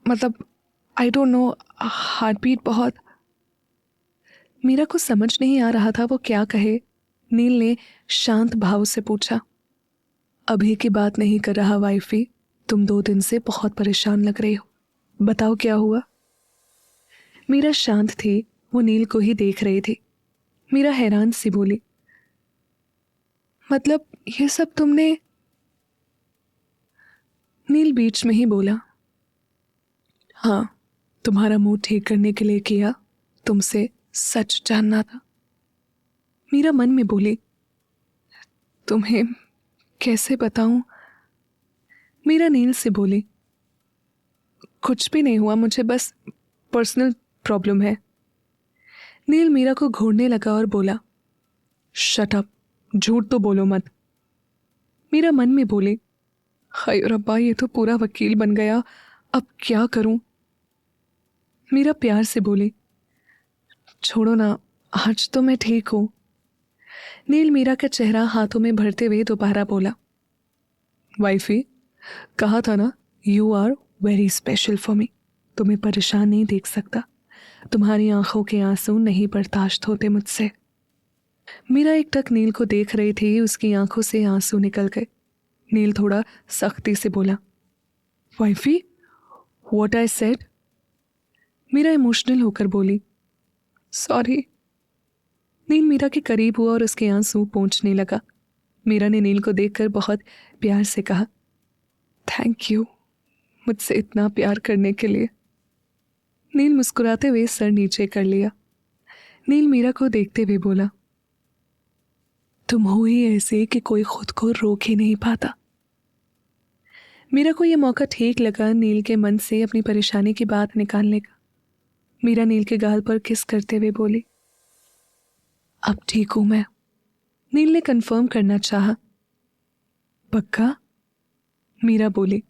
मतलब I don't know, heart beat बहुत। मीरा को समझ नहीं आ रहा था वो क्या कहे। नील ने शांत भाव से पूछा, अभी की बात नहीं कर रहा वाइफी, तुम 2 दिन से बहुत परेशान लग रही हो, बताओ क्या हुआ? मीरा शांत थी। वो नील को ही देख रही थी। मीरा हैरान सी बोली, मतलब ये सब तुमने? नील बीच में ही बोला, हाँ, तुम्हारा मूड ठीक करने के लिए किया, तुमसे सच जानना था। मीरा मन में बोली, तुम्हें कैसे बताऊं? मीरा नील से बोली, कुछ भी नहीं हुआ, मुझे बस पर्सनल प्रॉब्लम है। नील मीरा को घूरने लगा और बोला, शट अप, झूठ तो बोलो मत। मीरा मन में बोली, हाय रब्बा, ये तो पूरा वकील बन गया, अब क्या करूं? मीरा प्यार से बोली, छोड़ो ना, आज तो मैं ठीक हूं। नील मीरा का चेहरा हाथों में भरते हुए दोबारा बोला, वाइफी, कहा था ना, you are very special for me. तुम्हें परेशान नहीं देख सकता। तुम्हारी आंखों के आंसू नहीं बर्दाश्त होते मुझसे। मीरा एकटक नील को देख रही थी। उसकी आंखों से आंसू निकल गए। नील थोड़ा सख्ती से बोला, wifey, what I said. Meera emotional होकर बोली, सॉरी। नील मीरा के करीब हुआ और उसके आंसू पोंछने लगा। मीरा ने नील को देखकर बहुत प्यार से कहा, थैंक यू मुझसे इतना प्यार करने के लिए। नील मुस्कुराते हुए सर नीचे कर लिया। नील मीरा को देखते हुए बोला, तुम हो ही ऐसे कि कोई खुद को रोक ही नहीं पाता। मीरा को यह मौका ठीक लगा नील के मन से अपनी परेशानी की बात निकालने का। मीरा नील के गाल पर किस करते हुए बोली, अब ठीक हूं मैं। नील ने कंफर्म करना चाहा। पक्का? मीरा बोली,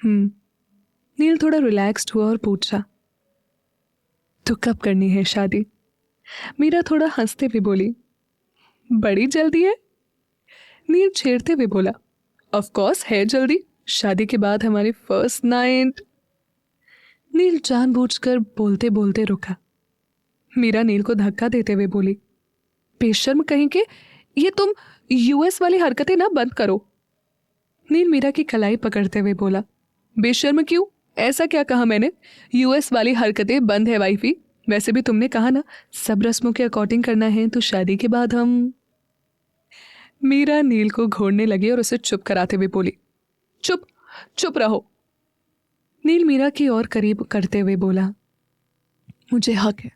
नील थोड़ा रिलैक्स्ड हुआ और पूछा, तो कब करनी है शादी? मीरा थोड़ा हंसते हुए बोली, बड़ी जल्दी है। नील छेड़ते हुए बोला, ऑफ कोर्स है जल्दी, शादी के बाद हमारी फर्स्ट नाइट। नील जानबूझकर बोलते बोलते रुका। मीरा नील को धक्का देते हुए बोली, बेशर्म कहीं के, ये तुम यूएस वाली हरकतें ना बंद करो। नील मीरा की कलाई पकड़ते हुए बोला, बेशर्म क्यों? ऐसा क्या कहा मैंने? यूएस वाली हरकतें बंद है वाइफी। वैसे भी तुमने कहा ना सब रस्मों के अकॉर्डिंग करना है, तो शादी के बाद हम। मीरा नील को घूरने लगी और उसे चुप कराते हुए बोली, चुप चुप रहो। नील मीरा की ओर करीब करते हुए बोला, मुझे हक है,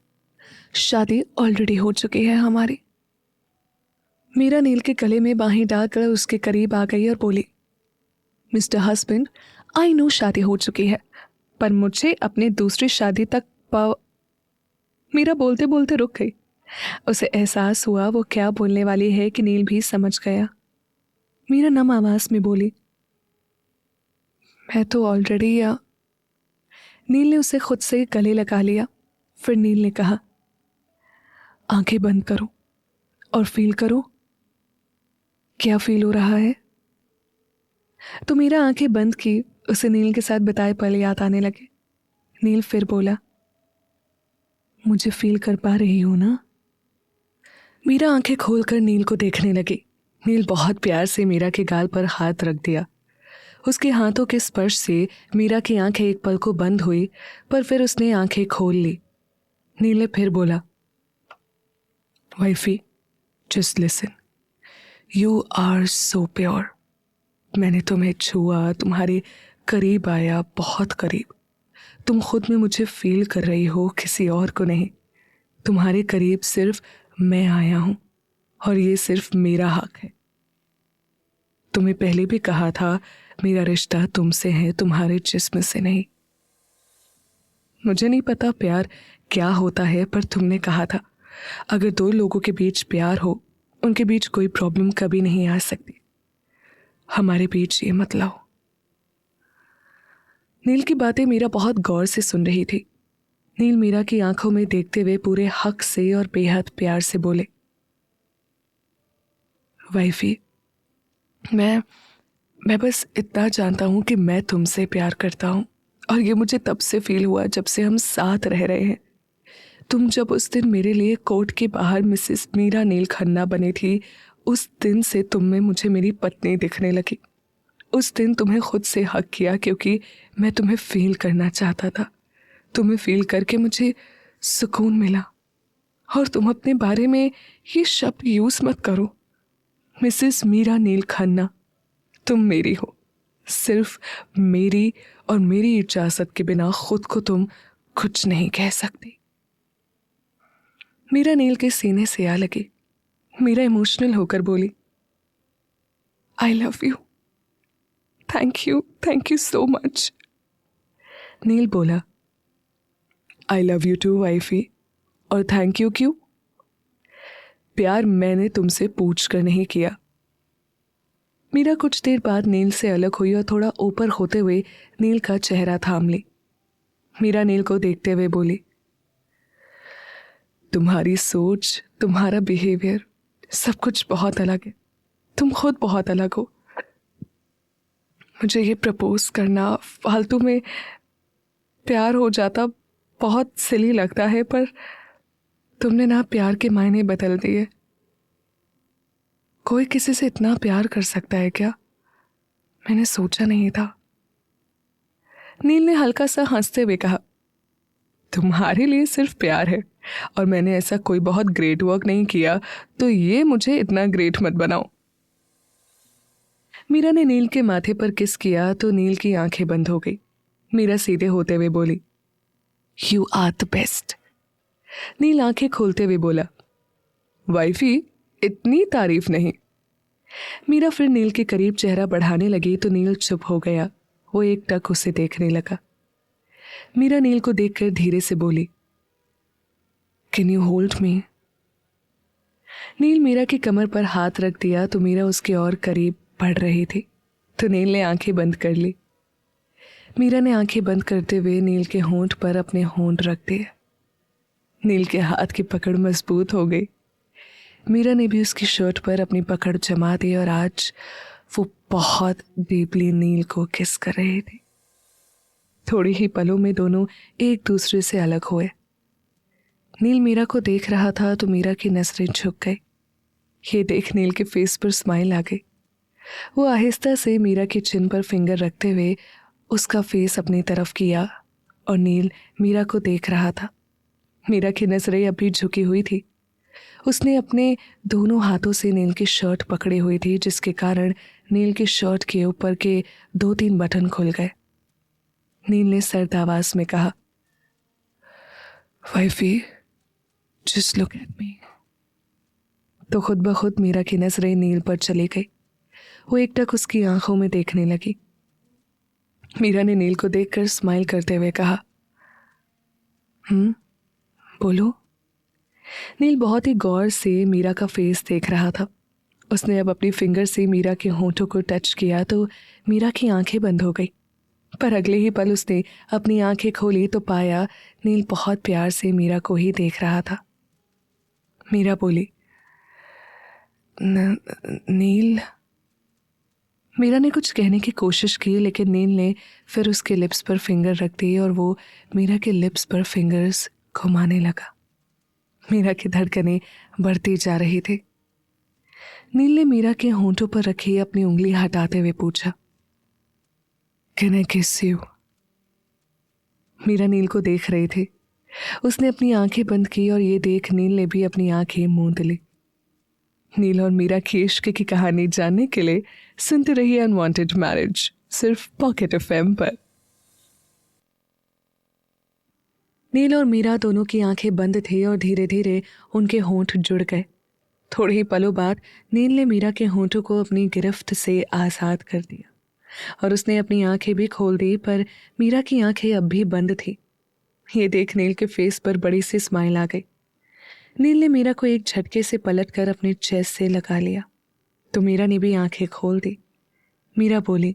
शादी ऑलरेडी हो चुकी है हमारी। मीरा नील के गले में बाहें डालकर उसके करीब आ गई और बोली, मिस्टर हस्बैंड, आई नो शादी हो चुकी है, पर मुझे अपने दूसरी शादी तक मीरा बोलते बोलते रुक गई। उसे एहसास हुआ वो क्या बोलने वाली है कि नील भी समझ गया। मीरा नम आवाज में बोली, मैं तो ऑलरेडी। नील ने उसे खुद से गले लगा लिया। फिर नील ने कहा, आंखें बंद करो और फील करो क्या फील हो रहा है। तो मीरा आंखें बंद की। उसे नील के साथ बिताए पल याद आने लगे। नील फिर बोला, मुझे फील कर पा रही हो ना? मीरा आंखें खोलकर नील को देखने लगी। नील बहुत प्यार से मीरा के गाल पर हाथ रख दिया। उसके हाथों के स्पर्श से मीरा की आंखें एक पल को बंद हुई, पर फिर उसने आंखें खोल ली। नील ने फिर बोला, wifey, just listen, you are so pure. मैंने तुम्हें छुआ, तुम्हारे करीब आया, बहुत करीब। तुम खुद में मुझे फील कर रही हो, किसी और को नहीं। तुम्हारे करीब सिर्फ मैं आया हूं और ये सिर्फ मेरा हक है। तुम्हें पहले भी कहा था मेरा रिश्ता तुमसे है, तुम्हारे जिस्म से नहीं। मुझे नहीं पता प्यार क्या होता है, पर तुमने कहा था अगर दो लोगों के बीच प्यार हो, उनके बीच कोई प्रॉब्लम कभी नहीं आ सकती। हमारे बीच ये मत लाओ। नील की बातें मीरा बहुत गौर से सुन रही थी। नील मीरा की आंखों में देखते हुए पूरे हक से और बेहद प्यार से बोले, वाइफी, मैं बस इतना जानता हूं कि मैं तुमसे प्यार करता हूं, और ये मुझे तब से फील हुआ जब से हम साथ रह रहे हैं। तुम जब उस दिन मेरे लिए कोर्ट के बाहर मिसेस मीरा नील खन्ना बनी थी, उस दिन से तुम में मुझे मेरी पत्नी दिखने लगी। उस दिन तुम्हें खुद से हक किया क्योंकि मैं तुम्हें फील करना चाहता था। तुम्हें फील करके मुझे सुकून मिला। और तुम अपने बारे में ये शब्द यूज मत करो, मिसेस मीरा नील खन्ना। तुम मेरी हो, सिर्फ मेरी, और मेरी इजाजत के बिना खुद को तुम कुछ नहीं कह सकती। मीरा नील के सीने से आ लगी। मीरा इमोशनल होकर बोली, I love you, thank you so much. Neel बोला, I love you too wifey, और थैंक यू क्यों? प्यार मैंने तुमसे पूछ कर नहीं किया। मीरा कुछ देर बाद नील से अलग हुई और थोड़ा ऊपर होते हुए नील का चेहरा थाम ली। मीरा नील को देखते हुए बोली, तुम्हारी सोच, तुम्हारा बिहेवियर, सब कुछ बहुत अलग है। तुम खुद बहुत अलग हो। मुझे ये प्रपोज करना, फालतू में प्यार हो जाता बहुत सिली लगता है, पर तुमने ना प्यार के मायने बदल दिए। कोई किसी से इतना प्यार कर सकता है क्या? मैंने सोचा नहीं था। नील ने हल्का सा हंसते हुए कहा, तुम्हारे लिए सिर्फ प्यार है और मैंने ऐसा कोई बहुत ग्रेट वर्क नहीं किया, तो ये मुझे इतना ग्रेट मत बनाओ। मीरा ने नील के माथे पर किस किया तो नील की आंखें बंद हो गई। मीरा सीधे होते हुए बोली, यू आर द बेस्ट। नील आंखें खोलते हुए बोला, वाइफी इतनी तारीफ नहीं। मीरा फिर नील के करीब चेहरा बढ़ाने लगी तो नील चुप हो गया। वो एकटक उसे देखने लगा। मीरा नील को देखकर धीरे से बोली, कैन यू होल्ड मी? नील मीरा की कमर पर हाथ रख दिया तो मीरा उसके और करीब बढ़ रही थी तो नील ने आंखें बंद कर ली। मीरा ने आंखें बंद करते हुए नील के होंठ पर अपने होंठ रख दिए। नील के हाथ की पकड़ मजबूत हो गई। मीरा ने भी उसकी शर्ट पर अपनी पकड़ जमा दी और आज वो बहुत डीपली नील को किस कर रही थी। थोड़ी ही पलों में दोनों एक दूसरे से अलग हुए। नील मीरा को देख रहा था तो मीरा की नजरें झुक गई। ये देख नील के फेस पर स्माइल आ गई। वो आहिस्ता से मीरा के चिन पर फिंगर रखते हुए उसका फेस अपनी तरफ किया और नील मीरा को देख रहा था। मीरा की नजरें अभी झुकी हुई थी। उसने अपने दोनों हाथों से नील की शर्ट पकड़ी हुई थी, जिसके कारण नील की शर्ट के ऊपर के 2-3 बटन खुल गए। नील ने सर्द आवाज में कहा, wifey just look at me. तो खुद ब खुद मीरा की नजरें नील पर चली गई। वो एकटक उसकी आंखों में देखने लगी। मीरा ने नील को देखकर स्माइल करते हुए कहा, बोलो। नील बहुत ही गौर से मीरा का फेस देख रहा था। उसने अब अपनी फिंगर से मीरा के होंठों को टच किया तो मीरा की आंखें बंद हो गई। पर अगले ही पल उसने अपनी आंखें खोली तो पाया नील बहुत प्यार से मीरा को ही देख रहा था। मीरा बोली, नील। मीरा ने कुछ कहने की कोशिश की लेकिन नील ने फिर उसके लिप्स पर फिंगर रख दी और वो मीरा के लिप्स पर फिंगर्स घुमाने लगा। मीरा की धड़कनें बढ़ती जा रही थी। नील ने मीरा के होंठों पर रखी अपनी उंगली हटाते हुए पूछा, कैन आई किस यू? मीरा नील को देख रही थी। उसने अपनी आंखें बंद की और ये देख नील ने भी अपनी आंखें मूंद ली। नील और मीरा की इश्क की कहानी जानने के लिए सुनते रहिए अनवांटेड मैरिज, सिर्फ पॉकेट एफएम पर। नील और मीरा दोनों की आंखें बंद थी और धीरे धीरे उनके होंठ जुड़ गए। थोड़े ही पलों बाद नील ने मीरा के होंठों को अपनी गिरफ्त से आज़ाद कर दिया और उसने अपनी आंखें भी खोल दी, पर मीरा की आंखें अब भी बंद थी। ये देख नील के फेस पर बड़ी सी स्माइल आ गई। नील ने मीरा को एक झटके से पलटकर अपने चेस्ट से लगा लिया तो मीरा ने भी आंखें खोल दी। मीरा बोली,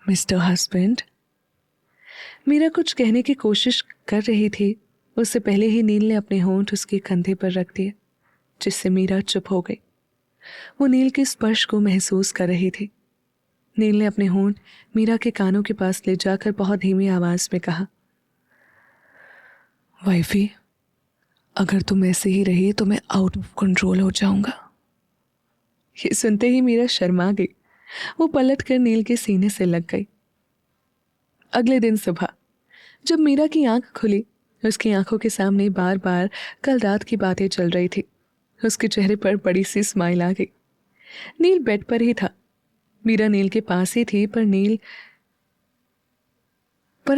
मिस्टर हस्बैंड। मीरा कुछ कहने की कोशिश कर रही थी, उससे पहले ही नील ने अपने होंठ उसके कंधे पर रख दिए, जिससे मीरा चुप हो गई। वो नील के स्पर्श को महसूस कर रही थी। नील ने अपने होंठ मीरा के कानों के पास ले जाकर बहुत धीमी आवाज में कहा, वाइफी अगर तुम ऐसे ही रही तो मैं आउट ऑफ कंट्रोल हो जाऊंगा। ये सुनते ही मीरा शर्मा गई। वो पलट कर नील के सीने से लग गई। अगले दिन सुबह जब मीरा की आंख खुली, उसकी आंखों के सामने बार बार कल रात की बातें चल रही थी। उसके चेहरे पर बड़ी सी स्माइल आ गई। नील बेड पर ही था। मीरा नील के पास ही थी, पर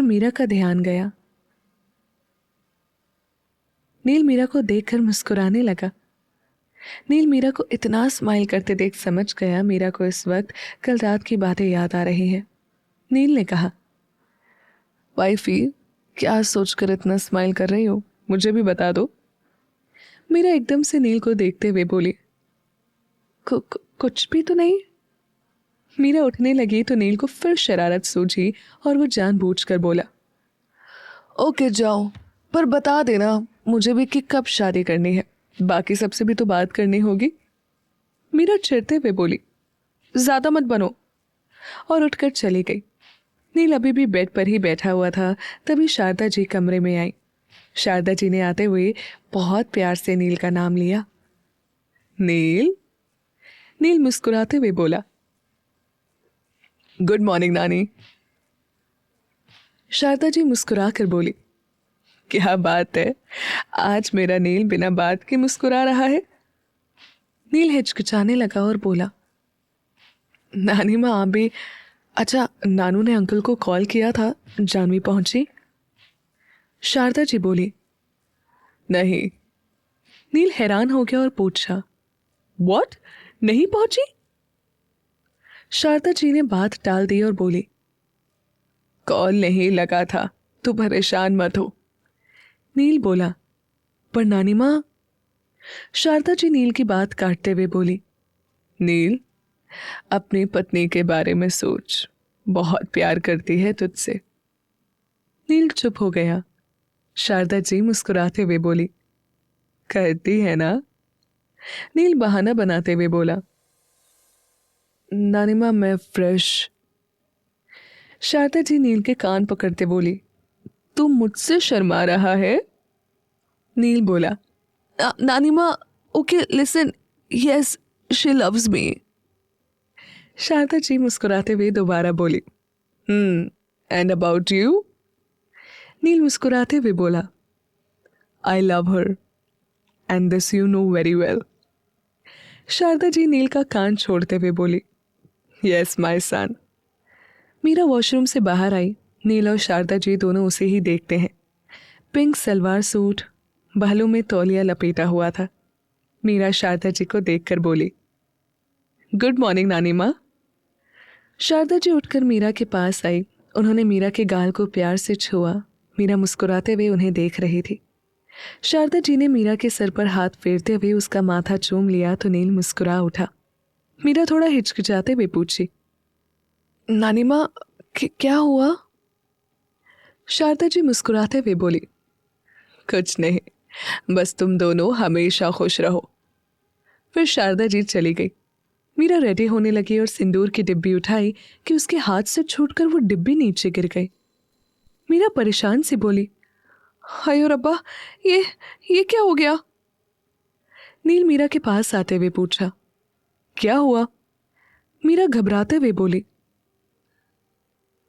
मीरा का ध्यान गया। नील मीरा को देखकर मुस्कुराने लगा। नील मीरा को इतना स्माइल करते देख समझ गया मीरा को इस वक्त कल रात की बातें याद आ रही हैं। नील ने कहा, वाइफी क्या सोचकर इतना स्माइल कर रही हो, मुझे भी बता दो। मीरा एकदम से नील को देखते हुए बोली, कुछ भी तो नहीं। मीरा उठने लगी तो नील को फिर शरारत सूझी और वो जानबूझकर बोला, ओके जाओ, पर बता देना मुझे भी कि कब शादी करनी है, बाकी सबसे भी तो बात करनी होगी। मीरा चिढ़ते हुए बोली, ज्यादा मत बनो, और उठकर चली गई। नील अभी भी बेड पर ही बैठा हुआ था, तभी शारदा जी कमरे में आई। शारदा जी ने आते हुए बहुत प्यार से नील का नाम लिया। नील। नील मुस्कुराते हुए बोला, गुड मॉर्निंग नानी। शारदा जी मुस्कुरा कर बोली, क्या बात है, आज मेरा नील बिना बात के मुस्कुरा रहा है। नील हिचकिचाने लगा और बोला, नानी माँ आप भी। अच्छा, नानू ने अंकल को कॉल किया था, जानवी पहुंची? शारदा जी बोली, नहीं। नील हैरान हो गया और पूछा, व्हाट, नहीं पहुंची? शारदा जी ने बात टाल दी और बोली, कॉल नहीं लगा था, तू परेशान मत हो। नील बोला, पर नानी माँ। शारदा जी नील की बात काटते हुए बोली, नील, अपनी पत्नी के बारे में सोच, बहुत प्यार करती है तुझसे। नील चुप हो गया। शारदा जी मुस्कुराते हुए बोली, करती है ना? नील बहाना बनाते हुए बोला, नानी माँ मैं फ्रेश। शारदा जी नील के कान पकड़ते बोली, तू मुझसे शर्मा रहा है? नील बोला, नानी माँ, okay listen, yes she loves me. Sharda ji मुस्कुराते हुए दोबारा बोली, एंड अबाउट यू? नील मुस्कुराते हुए बोला, I love her and this you know very well. Sharda ji Neel का कान छोड़ते हुए बोली, yes my son. Meera washroom से बाहर आई। नील और शारदा जी दोनों उसे ही देखते हैं। पिंक सलवार सूट, बालों में तौलिया लपेटा हुआ था। मीरा शारदा जी को देखकर बोली, गुड मॉर्निंग नानी माँ। शारदा जी उठकर मीरा के पास आई। उन्होंने मीरा के गाल को प्यार से छुआ। मीरा मुस्कुराते हुए उन्हें देख रही थी। शारदा जी ने मीरा के सर पर हाथ फेरते हुए उसका माथा चूम लिया तो नील मुस्कुरा उठा। मीरा थोड़ा हिचकिचाते हुए पूछी, नानी माँ क्या हुआ? शारदा जी मुस्कुराते हुए बोली, कुछ नहीं, बस तुम दोनों हमेशा खुश रहो। फिर शारदा जी चली गई। मीरा रेडी होने लगी और सिंदूर की डिब्बी उठाई कि उसके हाथ से छूटकर वो डिब्बी नीचे गिर गई। मीरा परेशान सी बोली, हाय रब्बा, ये क्या हो गया? नील मीरा के पास आते हुए पूछा, क्या हुआ? मीरा घबराते हुए बोली,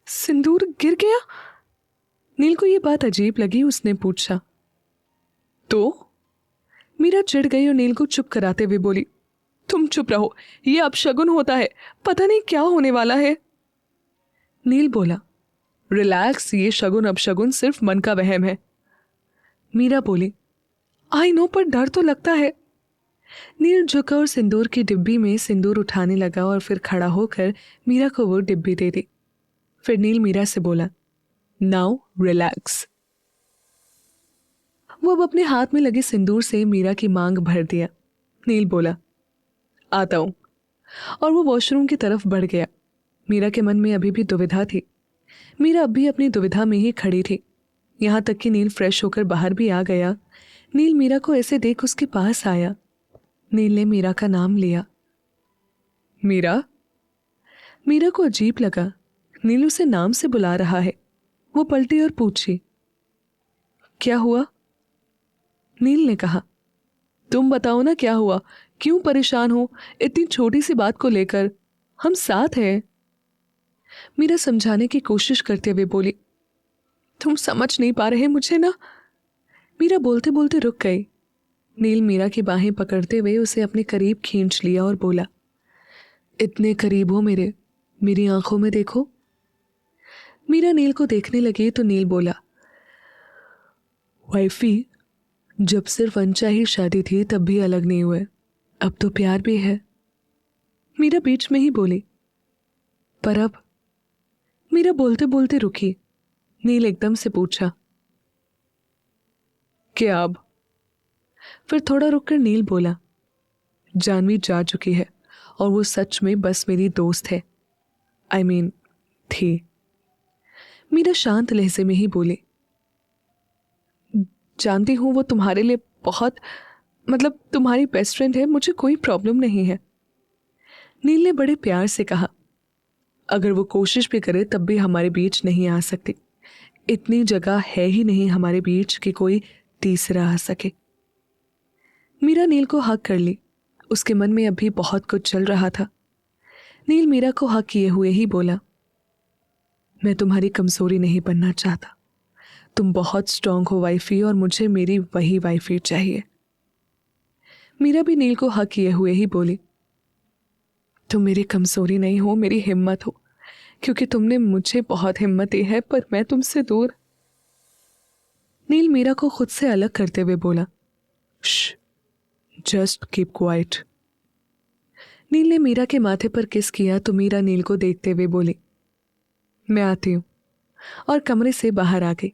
सिंदूर गिर गया। नील को ये बात अजीब लगी। उसने पूछा, तो? मीरा चिढ़ गई और नील को चुप कराते हुए बोली, तुम चुप रहो, ये अपशगुन होता है, पता नहीं क्या होने वाला है। नील बोला, रिलैक्स, ये शगुन अपशगुन सिर्फ मन का वहम है। मीरा बोली, आई नो, पर डर तो लगता है। नील झुका और सिंदूर की डिब्बी में सिंदूर उठाने लगा और फिर खड़ा होकर मीरा को वो डिब्बी दे दी। फिर नील मीरा से बोला, नाउ रिलैक्स। वो अब अपने हाथ में लगे सिंदूर से मीरा की मांग भर दिया। नील बोला, आता हूं, और वो वॉशरूम की तरफ बढ़ गया। मीरा के मन में अभी भी दुविधा थी। मीरा अब भी अपनी दुविधा में ही खड़ी थी। यहां तक कि नील फ्रेश होकर बाहर भी आ गया। नील मीरा को ऐसे देख उसके पास आया। नील ने मीरा का नाम लिया, मीरा। मीरा को अजीब लगा, नील उसे नाम से बुला रहा है। वो पलटी और पूछी, क्या हुआ? नील ने कहा, तुम बताओ ना क्या हुआ, क्यों परेशान हो इतनी छोटी सी बात को लेकर? हम साथ हैं। मीरा समझाने की कोशिश करते हुए बोली, तुम समझ नहीं पा रहे मुझे ना। मीरा बोलते बोलते रुक गई। नील मीरा की बाहें पकड़ते हुए उसे अपने करीब खींच लिया और बोला, इतने करीब हो मेरे, मेरी आंखों में देखो। मीरा नील को देखने लगी तो नील बोला, वाइफी, जब सिर्फ अनचाही शादी थी तब भी अलग नहीं हुए, अब तो प्यार भी है। मीरा बीच में ही बोली, पर अब? मीरा बोलते बोलते रुकी। नील एकदम से पूछा, क्या अब? फिर थोड़ा रुककर नील बोला, जानवी जा चुकी है और वो सच में बस मेरी दोस्त है। आई मीन थी। मीरा शांत लहजे में ही बोली, जानती हूं वो तुम्हारे लिए बहुत, मतलब तुम्हारी बेस्ट फ्रेंड है, मुझे कोई प्रॉब्लम नहीं है। नील ने बड़े प्यार से कहा, अगर वो कोशिश भी करे तब भी हमारे बीच नहीं आ सकती, इतनी जगह है ही नहीं हमारे बीच कि कोई तीसरा आ सके। मीरा नील को हक कर ली। उसके मन में अभी बहुत कुछ चल रहा था। नील मीरा को हक किए हुए ही बोला, मैं तुम्हारी कमजोरी नहीं बनना चाहता। तुम बहुत स्ट्रांग हो वाइफी, और मुझे मेरी वही वाइफी चाहिए। मीरा भी नील को हक किए हुए ही बोली, तुम मेरी कमजोरी नहीं हो, मेरी हिम्मत हो, क्योंकि तुमने मुझे बहुत हिम्मत दी है, पर मैं तुमसे दूर। नील मीरा को खुद से अलग करते हुए बोला, जस्ट कीप क्वाइट। नील ने मीरा के माथे पर किस किया तो मीरा नील को देखते हुए बोली, मैं आती हूं, और कमरे से बाहर आ गई।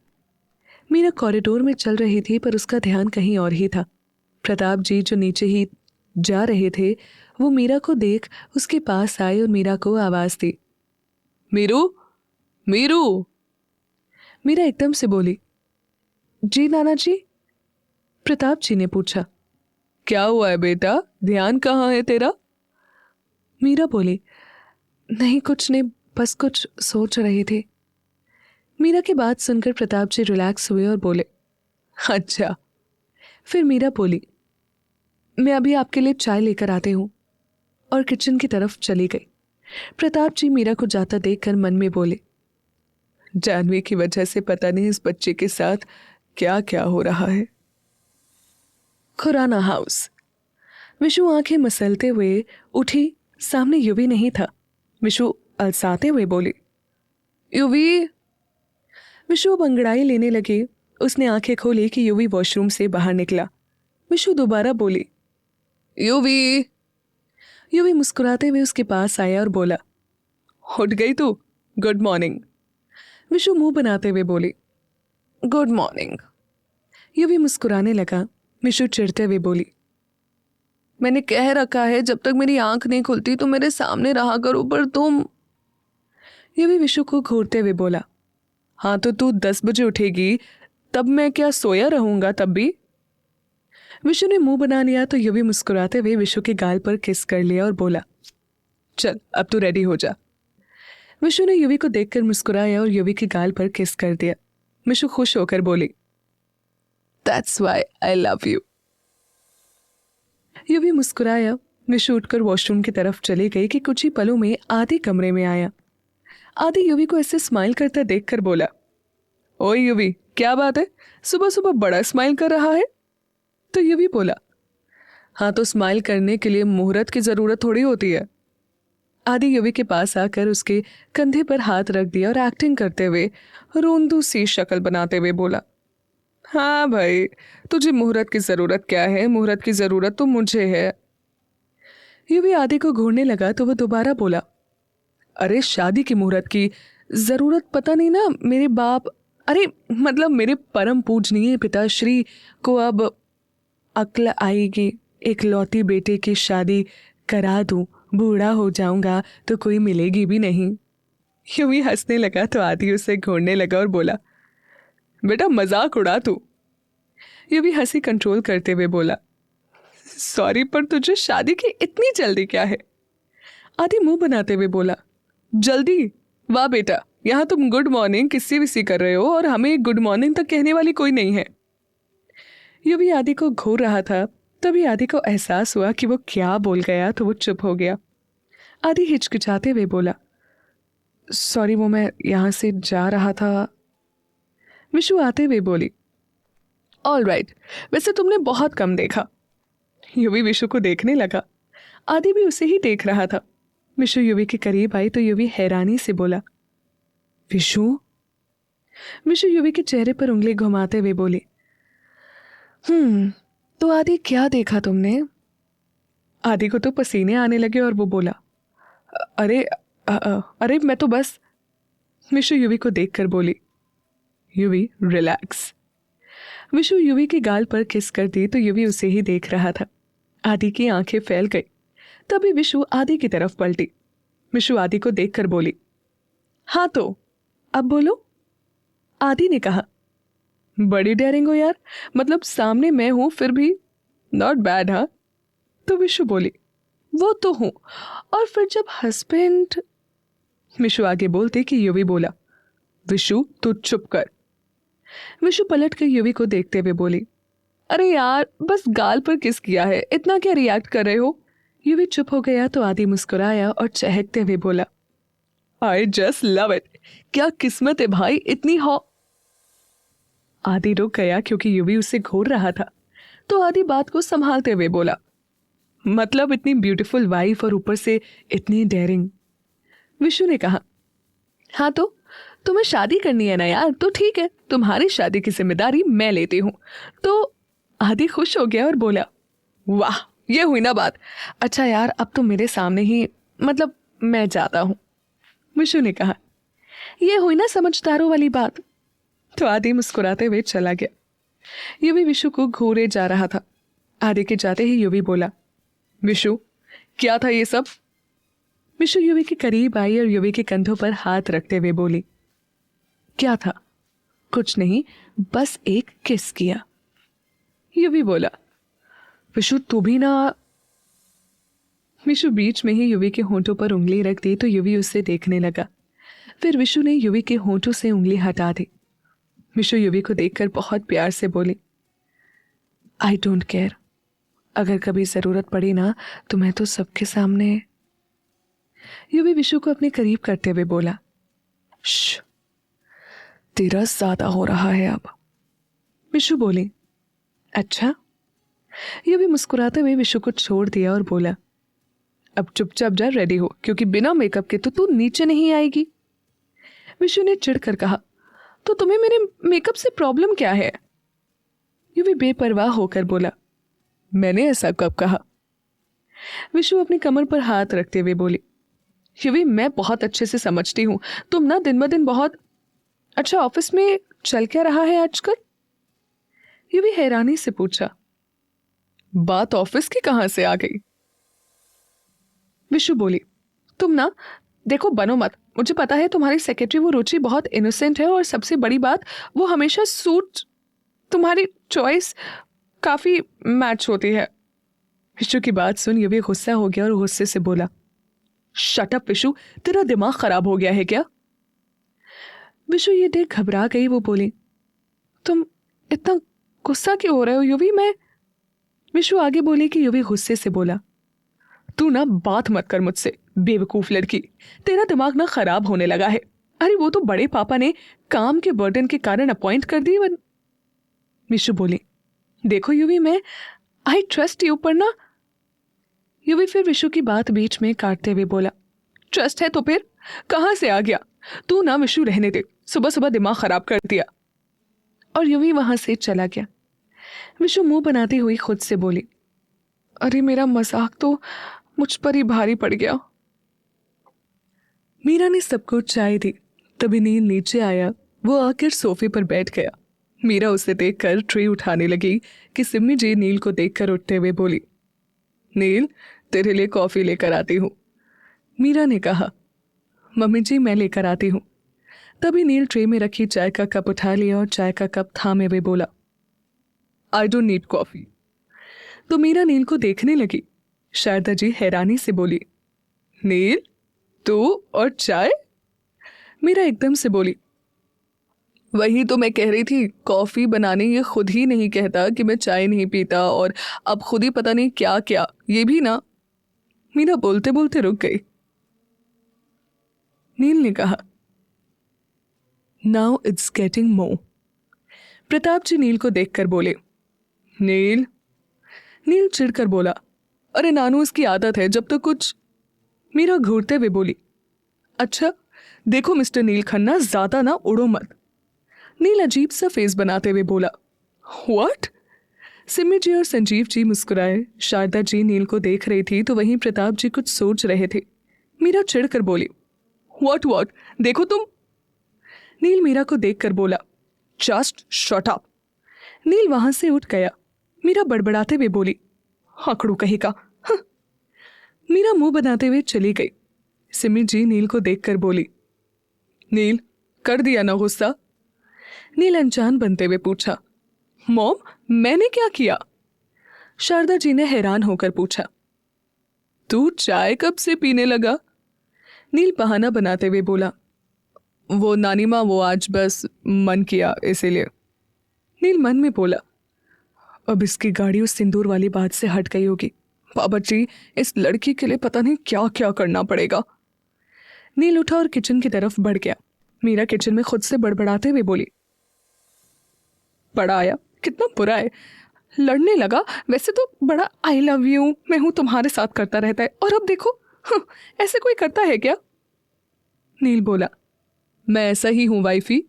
मीरा कॉरिडोर में चल रही थी, पर उसका ध्यान कहीं और ही था। प्रताप जी जो नीचे ही जा रहे थे, वो मीरा को देख उसके पास आए और मीरा को आवाज दी, मीरू, मीरू। मीरा एकदम से बोली, जी नाना जी। प्रताप जी ने पूछा, क्या हुआ है बेटा, ध्यान कहाँ है तेरा? मीरा बोली, नहीं कुछ नहीं, बस कुछ सोच रही थी। मीरा की बात सुनकर प्रताप जी रिलैक्स हुए और बोले, अच्छा। फिर मीरा बोली, मैं अभी आपके लिए चाय लेकर आती हूँ, और किचन की तरफ चली गई। प्रताप जी मीरा को जाता देखकर मन में बोले, जानवी की वजह से पता नहीं इस बच्चे के साथ क्या क्या हो रहा है। खुराना हाउस। विशु आंखें मसलते हुए उठी। सामने युवी नहीं था। विशु अलसाते हुए बोली, युवी। विशु अब अंगड़ाई लेने लगी। उसने आंखें खोली कि युवी वॉशरूम से बाहर निकला। विशु दोबारा बोली, युवी। युवी मुस्कुराते हुए उसके पास आया और बोला, उठ गई तू? Good morning. विशु मुंह बनाते हुए बोली, गुड मॉर्निंग। युवी मुस्कुराने लगा। विशु चिढ़ते हुए बोली, मैंने कह रखा है जब तक मेरी आंख नहीं खुलती तो मेरे सामने रहा करो, पर तुम। युवी विशु को घूरते हुए बोला, हाँ तो तू 10 बजे उठेगी, तब मैं क्या सोया रहूंगा तब भी? विशु ने मुंह बना लिया तो युवी मुस्कुराते हुए विशु के गाल पर किस कर लिया और बोला, चल अब तू रेडी हो जा। विशु ने युवी को देखकर मुस्कुराया और युवी के गाल पर किस कर दिया। विशु खुश होकर बोली, that's why I love you. Yuvi मुस्कुराया। विशु उठकर वॉशरूम की तरफ चली गई कि कुछ ही पलों में आदि कमरे में आया। आदि युवी को ऐसे स्माइल करता देखकर बोला, ओए युवी, क्या बात है, सुबह सुबह बड़ा स्माइल कर रहा है? तो युवी बोला, हाँ तो स्माइल करने के लिए मुहूर्त की जरूरत थोड़ी होती है। आदि युवी के पास आकर उसके कंधे पर हाथ रख दिया और एक्टिंग करते हुए रोंदू सी शक्ल बनाते हुए बोला, हाँ भाई, तुझे मुहूर्त की जरूरत क्या है, मुहूर्त की जरूरत तो मुझे है। युवी आदि को घूरने लगा तो वह दोबारा बोला, अरे शादी की मुहूर्त की जरूरत पता नहीं ना, मेरे बाप, अरे मतलब मेरे परम पूजनीय पिताश्री को अब अक्ल आएगी, एक लौती बेटे की शादी करा दूं, बूढ़ा हो जाऊंगा तो कोई मिलेगी भी नहीं। युवी हंसने लगा तो आदि उसे घूरने लगा और बोला, बेटा मजाक उड़ा तू। युवी हंसी कंट्रोल करते हुए बोला, सॉरी, पर तुझे शादी की इतनी जल्दी क्या है? आदि मुंह बनाते हुए बोला, जल्दी? वाह बेटा, यहाँ तुम गुड मॉर्निंग किसी विसी कर रहे हो और हमें गुड मॉर्निंग तक कहने वाली कोई नहीं है। युवी आदि को घूर रहा था। तभी आदि को एहसास हुआ कि वो क्या बोल गया तो वो चुप हो गया। आदि हिचकिचाते हुए बोला, सॉरी, वो मैं यहाँ से जा रहा था। विशु आते हुए बोली, ऑल राइट, वैसे तुमने बहुत कम देखा। युवी विशु को देखने लगा। आदि भी उसे ही देख रहा था। विशु युवी के करीब आई तो युवी हैरानी से बोला, विशु। विशु युवी के चेहरे पर उंगली घुमाते हुए बोली, तो आदि क्या देखा तुमने? आदि को तो पसीने आने लगे और वो बोला, अरे अरे मैं तो बस। विशु युवी को देखकर बोली, युवी रिलैक्स। विशु युवी के गाल पर किस कर दी तो युवी उसे ही देख रहा था। आदि की आंखें फैल गई। तभी विशु आदि की तरफ पलटी। विशु आदि को देखकर बोली, हाँ तो अब बोलो। आदि ने कहा, बड़ी डेयरिंग हो यार, मतलब सामने मैं हूं फिर भी नॉट बैड। हाँ तो विशु बोली, वो तो हूं, और फिर जब हस्बैंड। विशु आगे बोलते कि युवी बोला, विशु तू चुप कर, विशु पलट कर युवी को देखते हुए बोली, अरे यार बस गाल पर किस किया है, इतना क्या रिएक्ट कर रहे हो? युवी चुप हो गया तो आदि मुस्कुराया और चहकते हुए बोला, आई जस्ट लव इट, क्या किस्मत है भाई, इतनी हॉ। आदि रुक गया क्योंकि युवी उसे घूर रहा था, तो आदि बात को संभालते हुए बोला, मतलब इतनी ब्यूटीफुल वाइफ और ऊपर से इतनी डेयरिंग। विशु ने कहा, हाँ तो तुम्हें शादी करनी है ना यार, तो ठीक है, तुम्हारी शादी की जिम्मेदारी मैं लेती हूं। तो आदि खुश हो गया और बोला, वाह ये हुई ना बात, अच्छा यार अब तो मेरे सामने ही, मतलब मैं जाता हूं। विशु ने कहा, ये हुई ना समझदारों वाली बात। तो आदि मुस्कुराते हुए चला गया। युवी विशु को घूरे जा रहा था। आदि के जाते ही युवी बोला, विशु क्या था ये सब? विशु युवी के करीब आई और युवी के कंधों पर हाथ रखते हुए बोली, क्या था? कुछ नहीं, बस एक किस किया। युवी बोला, विशु तू भी ना। विशु बीच में ही युवी के होंठों पर उंगली रख दी तो युवी उससे देखने लगा। फिर विशु ने युवी के होंठों से उंगली हटा दी। विशु युवी को देखकर बहुत प्यार से बोली, आई डोंट केयर, अगर कभी जरूरत पड़ी ना तो मैं तो सबके सामने। युवी विशु को अपने करीब करते हुए बोला, श्श, तेरा ज्यादा हो रहा है अब। विशु बोली, अच्छा। युवी मुस्कुराते हुए विशु को छोड़ दिया और बोला, अब चुपचाप जा रेडी हो, क्योंकि बिना मेकअप के तो तू नीचे नहीं आएगी। विशु ने चिढ़कर कहा, तो तुम्हें मेरे मेकअप से प्रॉब्लम क्या है? युवी बेपरवाह होकर बोला, मैंने ऐसा कब कहा? विशु अपनी कमर पर हाथ रखते हुए बोली, युवी मैं बहुत अच्छे से समझती हूं, तुम ना दिन ब दिन बहुत। अच्छा ऑफिस में चल क्या रहा है आजकल? युवी हैरानी से पूछा, बात ऑफिस की कहां से आ गई? विशु बोली, तुम ना देखो बनो मत, मुझे पता है तुम्हारी सेक्रेटरी वो रुचि बहुत इनोसेंट है, और सबसे बड़ी बात वो हमेशा सूट, तुम्हारी चॉइस काफी मैच होती है। विशु की बात सुन युवी गुस्सा हो गया और गुस्से से बोला, शट अप विशु, तेरा दिमाग खराब हो गया है क्या? विशु ये देख घबरा गई। वो बोली, तुम इतना गुस्सा क्यों हो रहे हो युवी? मैं। विशु आगे बोली कि युवी गुस्से से बोला, तू ना बात मत कर मुझसे, बेवकूफ लड़की, तेरा दिमाग ना खराब होने लगा है। अरे वो तो बड़े पापा ने काम के बर्डन के कारण अपॉइंट कर दी। विशु बोली, देखो युवी मैं आई ट्रस्ट यू, पर ना। युवी फिर विशु की बात बीच में काटते हुए बोला, ट्रस्ट है तो फिर कहां से आ गया? तू ना विशु रहने दे, सुबह सुबह दिमाग खराब कर दिया। और युवी वहां से चला गया। विशु मुंह बनाती हुई खुद से बोली, अरे मेरा मजाक तो मुझ पर ही भारी पड़ गया। मीरा ने सबको चाय दी, तभी नील नीचे आया। वो आकर सोफे पर बैठ गया। मीरा उसे देखकर ट्रे उठाने लगी कि सिम्मी जी नील को देखकर उठते हुए बोली, नील तेरे लिए कॉफी लेकर आती हूँ। मीरा ने कहा, मम्मी जी मैं लेकर आती हूँ। तभी नील ट्रे में रखी चाय का कप उठा लिया और चाय का कप थामे हुए बोला, आई डोंट नीड कॉफी। तो मीरा नील को देखने लगी। शारदा जी हैरानी से बोली, नील तू और चाय? मीरा एकदम से बोली, वही तो मैं कह रही थी, कॉफी बनाने ये खुद ही नहीं कहता कि मैं चाय नहीं पीता, और अब खुद ही पता नहीं क्या क्या, ये भी ना। मीरा बोलते बोलते रुक गई। नील ने कहा, now it's getting more. Pratap ji Neel को देखकर बोले, नील। नील चिढ़कर बोला, अरे नानू इसकी आदत है जब तक कुछ। मीरा घूरते हुए बोली, अच्छा देखो मिस्टर नील खन्ना, ज्यादा ना उड़ो मत। नील अजीब सा फेस बनाते हुए बोला, व्हाट? सिमी जी और संजीव जी मुस्कुराए। शारदा जी नील को देख रही थी तो वहीं प्रताप जी कुछ सोच रहे थे। मीरा चिढ़कर बोली, व्हाट देखो तुम। नील मीरा को देखकर बोला, जस्ट शट अप। नील वहां से उठ गया। मीरा बड़बड़ाते हुए बोली, आंकड़ू कहेगा। मीरा मुंह बनाते हुए चली गई। सिमी जी नील को देखकर बोली, नील कर दिया ना गुस्सा? नील अनजान बनते हुए पूछा, मॉम मैंने क्या किया? शारदा जी ने हैरान होकर पूछा, तू चाय कब से पीने लगा? नील बहाना बनाते हुए बोला, वो नानी माँ, वो आज बस मन किया इसीलिए। नील मन में बोला, अब इसकी गाड़ी उस सिंदूर वाली बात से हट गई होगी। बाबा जी, इस लड़की के लिए पता नहीं क्या क्या करना पड़ेगा। नील उठा और किचन की तरफ बढ़ गया। मीरा किचन में खुद से बड़बड़ाते हुए बोली, बड़ा आया, कितना बुरा है, लड़ने लगा। वैसे तो बड़ा आई लव यू मैं हूं तुम्हारे साथ करता रहता है, और अब देखो ऐसे कोई करता है क्या? नील बोला, मैं ऐसा ही हूं वाइफी।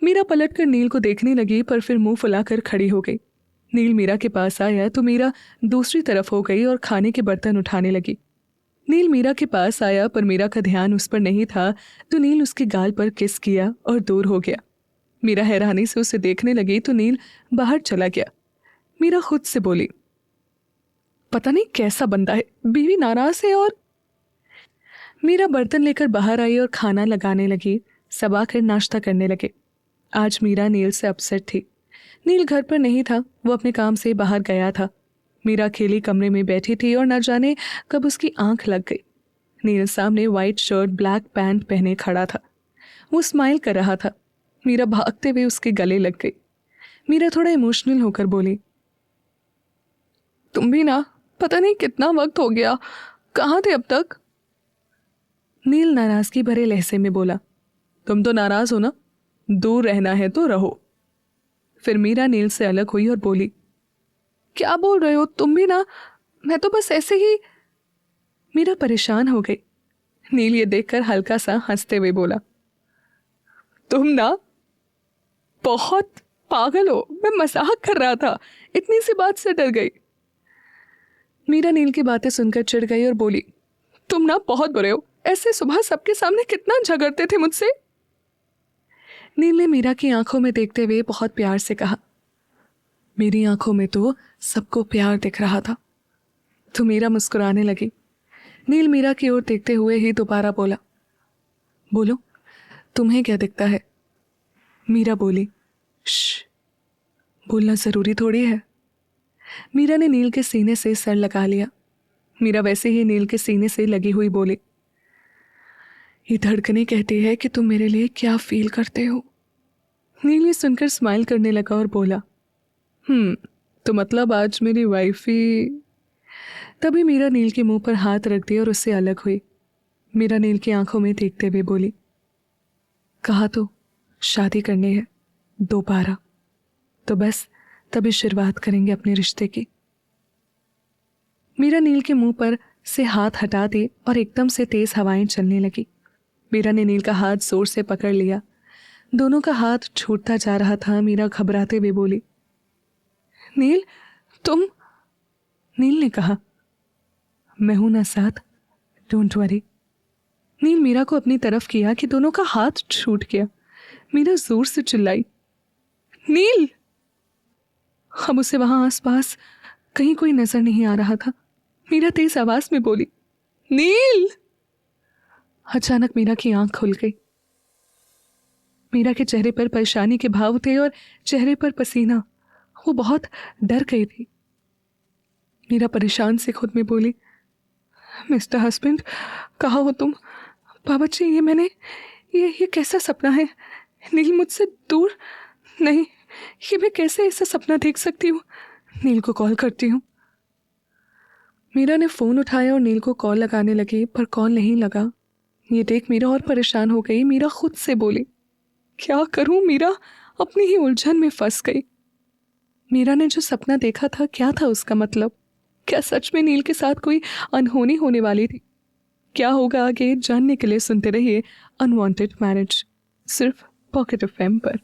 मीरा पलटकर नील को देखने लगी, पर फिर मुंह फुलाकर खड़ी हो गई। नील मीरा के पास आया तो मीरा दूसरी तरफ हो गई और खाने के बर्तन उठाने लगी। नील मीरा के पास आया, पर मीरा का ध्यान उस पर नहीं था, तो नील उसके गाल पर किस किया और दूर हो गया। मीरा हैरानी से उसे देखने लगी तो नील बाहर चला गया। मीरा खुद से बोली, पता नहीं कैसा बंदा है, बीवी नाराज है। और मीरा बर्तन लेकर बाहर आई और खाना लगाने लगी। सब आकर नाश्ता करने लगे। आज मीरा नील से अपसेट थी। नील घर पर नहीं था, वो अपने काम से बाहर गया था। मीरा अकेली कमरे में बैठी थी और न जाने कब उसकी आंख लग गई। नील सामने वाइट शर्ट ब्लैक पैंट पहने खड़ा था। वो स्माइल कर रहा था। मीरा भागते हुए उसके गले लग गई। मीरा थोड़ा इमोशनल होकर बोली, तुम भी ना, पता नहीं कितना वक्त हो गया, कहाँ थे अब तक? नील नाराजगी भरे लहजे में बोला, तुम तो नाराज हो ना, दूर रहना है तो रहो। फिर मीरा नील से अलग हुई और बोली, क्या बोल रहे हो तुम भी ना, मैं तो बस ऐसे ही। मीरा परेशान हो गई। नील ये देखकर हल्का सा हंसते हुए बोला, तुम ना बहुत पागल हो, मैं मजाक कर रहा था, इतनी सी बात से डर गई। मीरा नील की बातें सुनकर चिढ़ गई और बोली, तुम ना बहुत बुरे हो, ऐसे सुबह सबके सामने कितना झगड़ते थे मुझसे। नील ने मीरा की आंखों में देखते हुए बहुत प्यार से कहा, मेरी आंखों में तो सबको प्यार दिख रहा था। तो मीरा मुस्कुराने लगी। नील मीरा की ओर देखते हुए ही दोबारा बोला, बोलो, तुम्हें क्या दिखता है? मीरा बोली, श्श, बोलना जरूरी थोड़ी है। मीरा ने नील के सीने से सर लगा लिया। मीरा वैसे ही नील के सीने से लगी हुई बोली, ये धड़कनें कहती है कि तुम मेरे लिए क्या फील करते हो। नील ये सुनकर स्माइल करने लगा और बोला, तो मतलब आज मेरी वाइफी। तभी मीरा नील के मुंह पर हाथ रख दिया और उससे अलग हुई। मीरा नील की आंखों में देखते हुए बोली, कहा तो शादी करनी है दोबारा, तो बस तभी शुरुआत करेंगे अपने रिश्ते की। मीरा नील के मुंह पर से हाथ हटा दी और एकदम से तेज हवाएं चलने लगी। मीरा ने नील का हाथ जोर से पकड़ लिया। दोनों का हाथ छूटता जा रहा था। मीरा घबराते हुए बोली, नील तुम। नील ने कहा, मैं हूं ना साथ, डोंट वरी। नील मीरा को अपनी तरफ किया कि दोनों का हाथ छूट गया। मीरा जोर से चिल्लाई, नील। अब उसे वहां आसपास कहीं कोई नजर नहीं आ रहा था। मीरा तेज आवाज में बोली, नील। अचानक मीरा की आंख खुल गई। मीरा के चेहरे पर परेशानी के भाव थे और चेहरे पर पसीना। वो बहुत डर गई थी। मीरा परेशान से खुद में बोली, मिस्टर हस्बैंड, कहाँ हो तुम? बाबा जी, ये कैसा सपना है? नील मुझसे दूर? नहीं, ये मैं कैसे ऐसा सपना देख सकती हूँ? नील को कॉल करती हूँ। मीरा ने फ़ोन उठाया और नील को कॉल लगाने लगी, पर कॉल नहीं लगा। ये देख मीरा और परेशान हो गई। मीरा खुद से बोली, क्या करूँ? मीरा अपनी ही उलझन में फंस गई। मीरा ने जो सपना देखा था, क्या था उसका मतलब? क्या सच में नील के साथ कोई अनहोनी होने वाली थी? क्या होगा आगे, जानने के लिए सुनते रहिए अनवांटेड मैरिज, सिर्फ पॉकेट एफएम पर।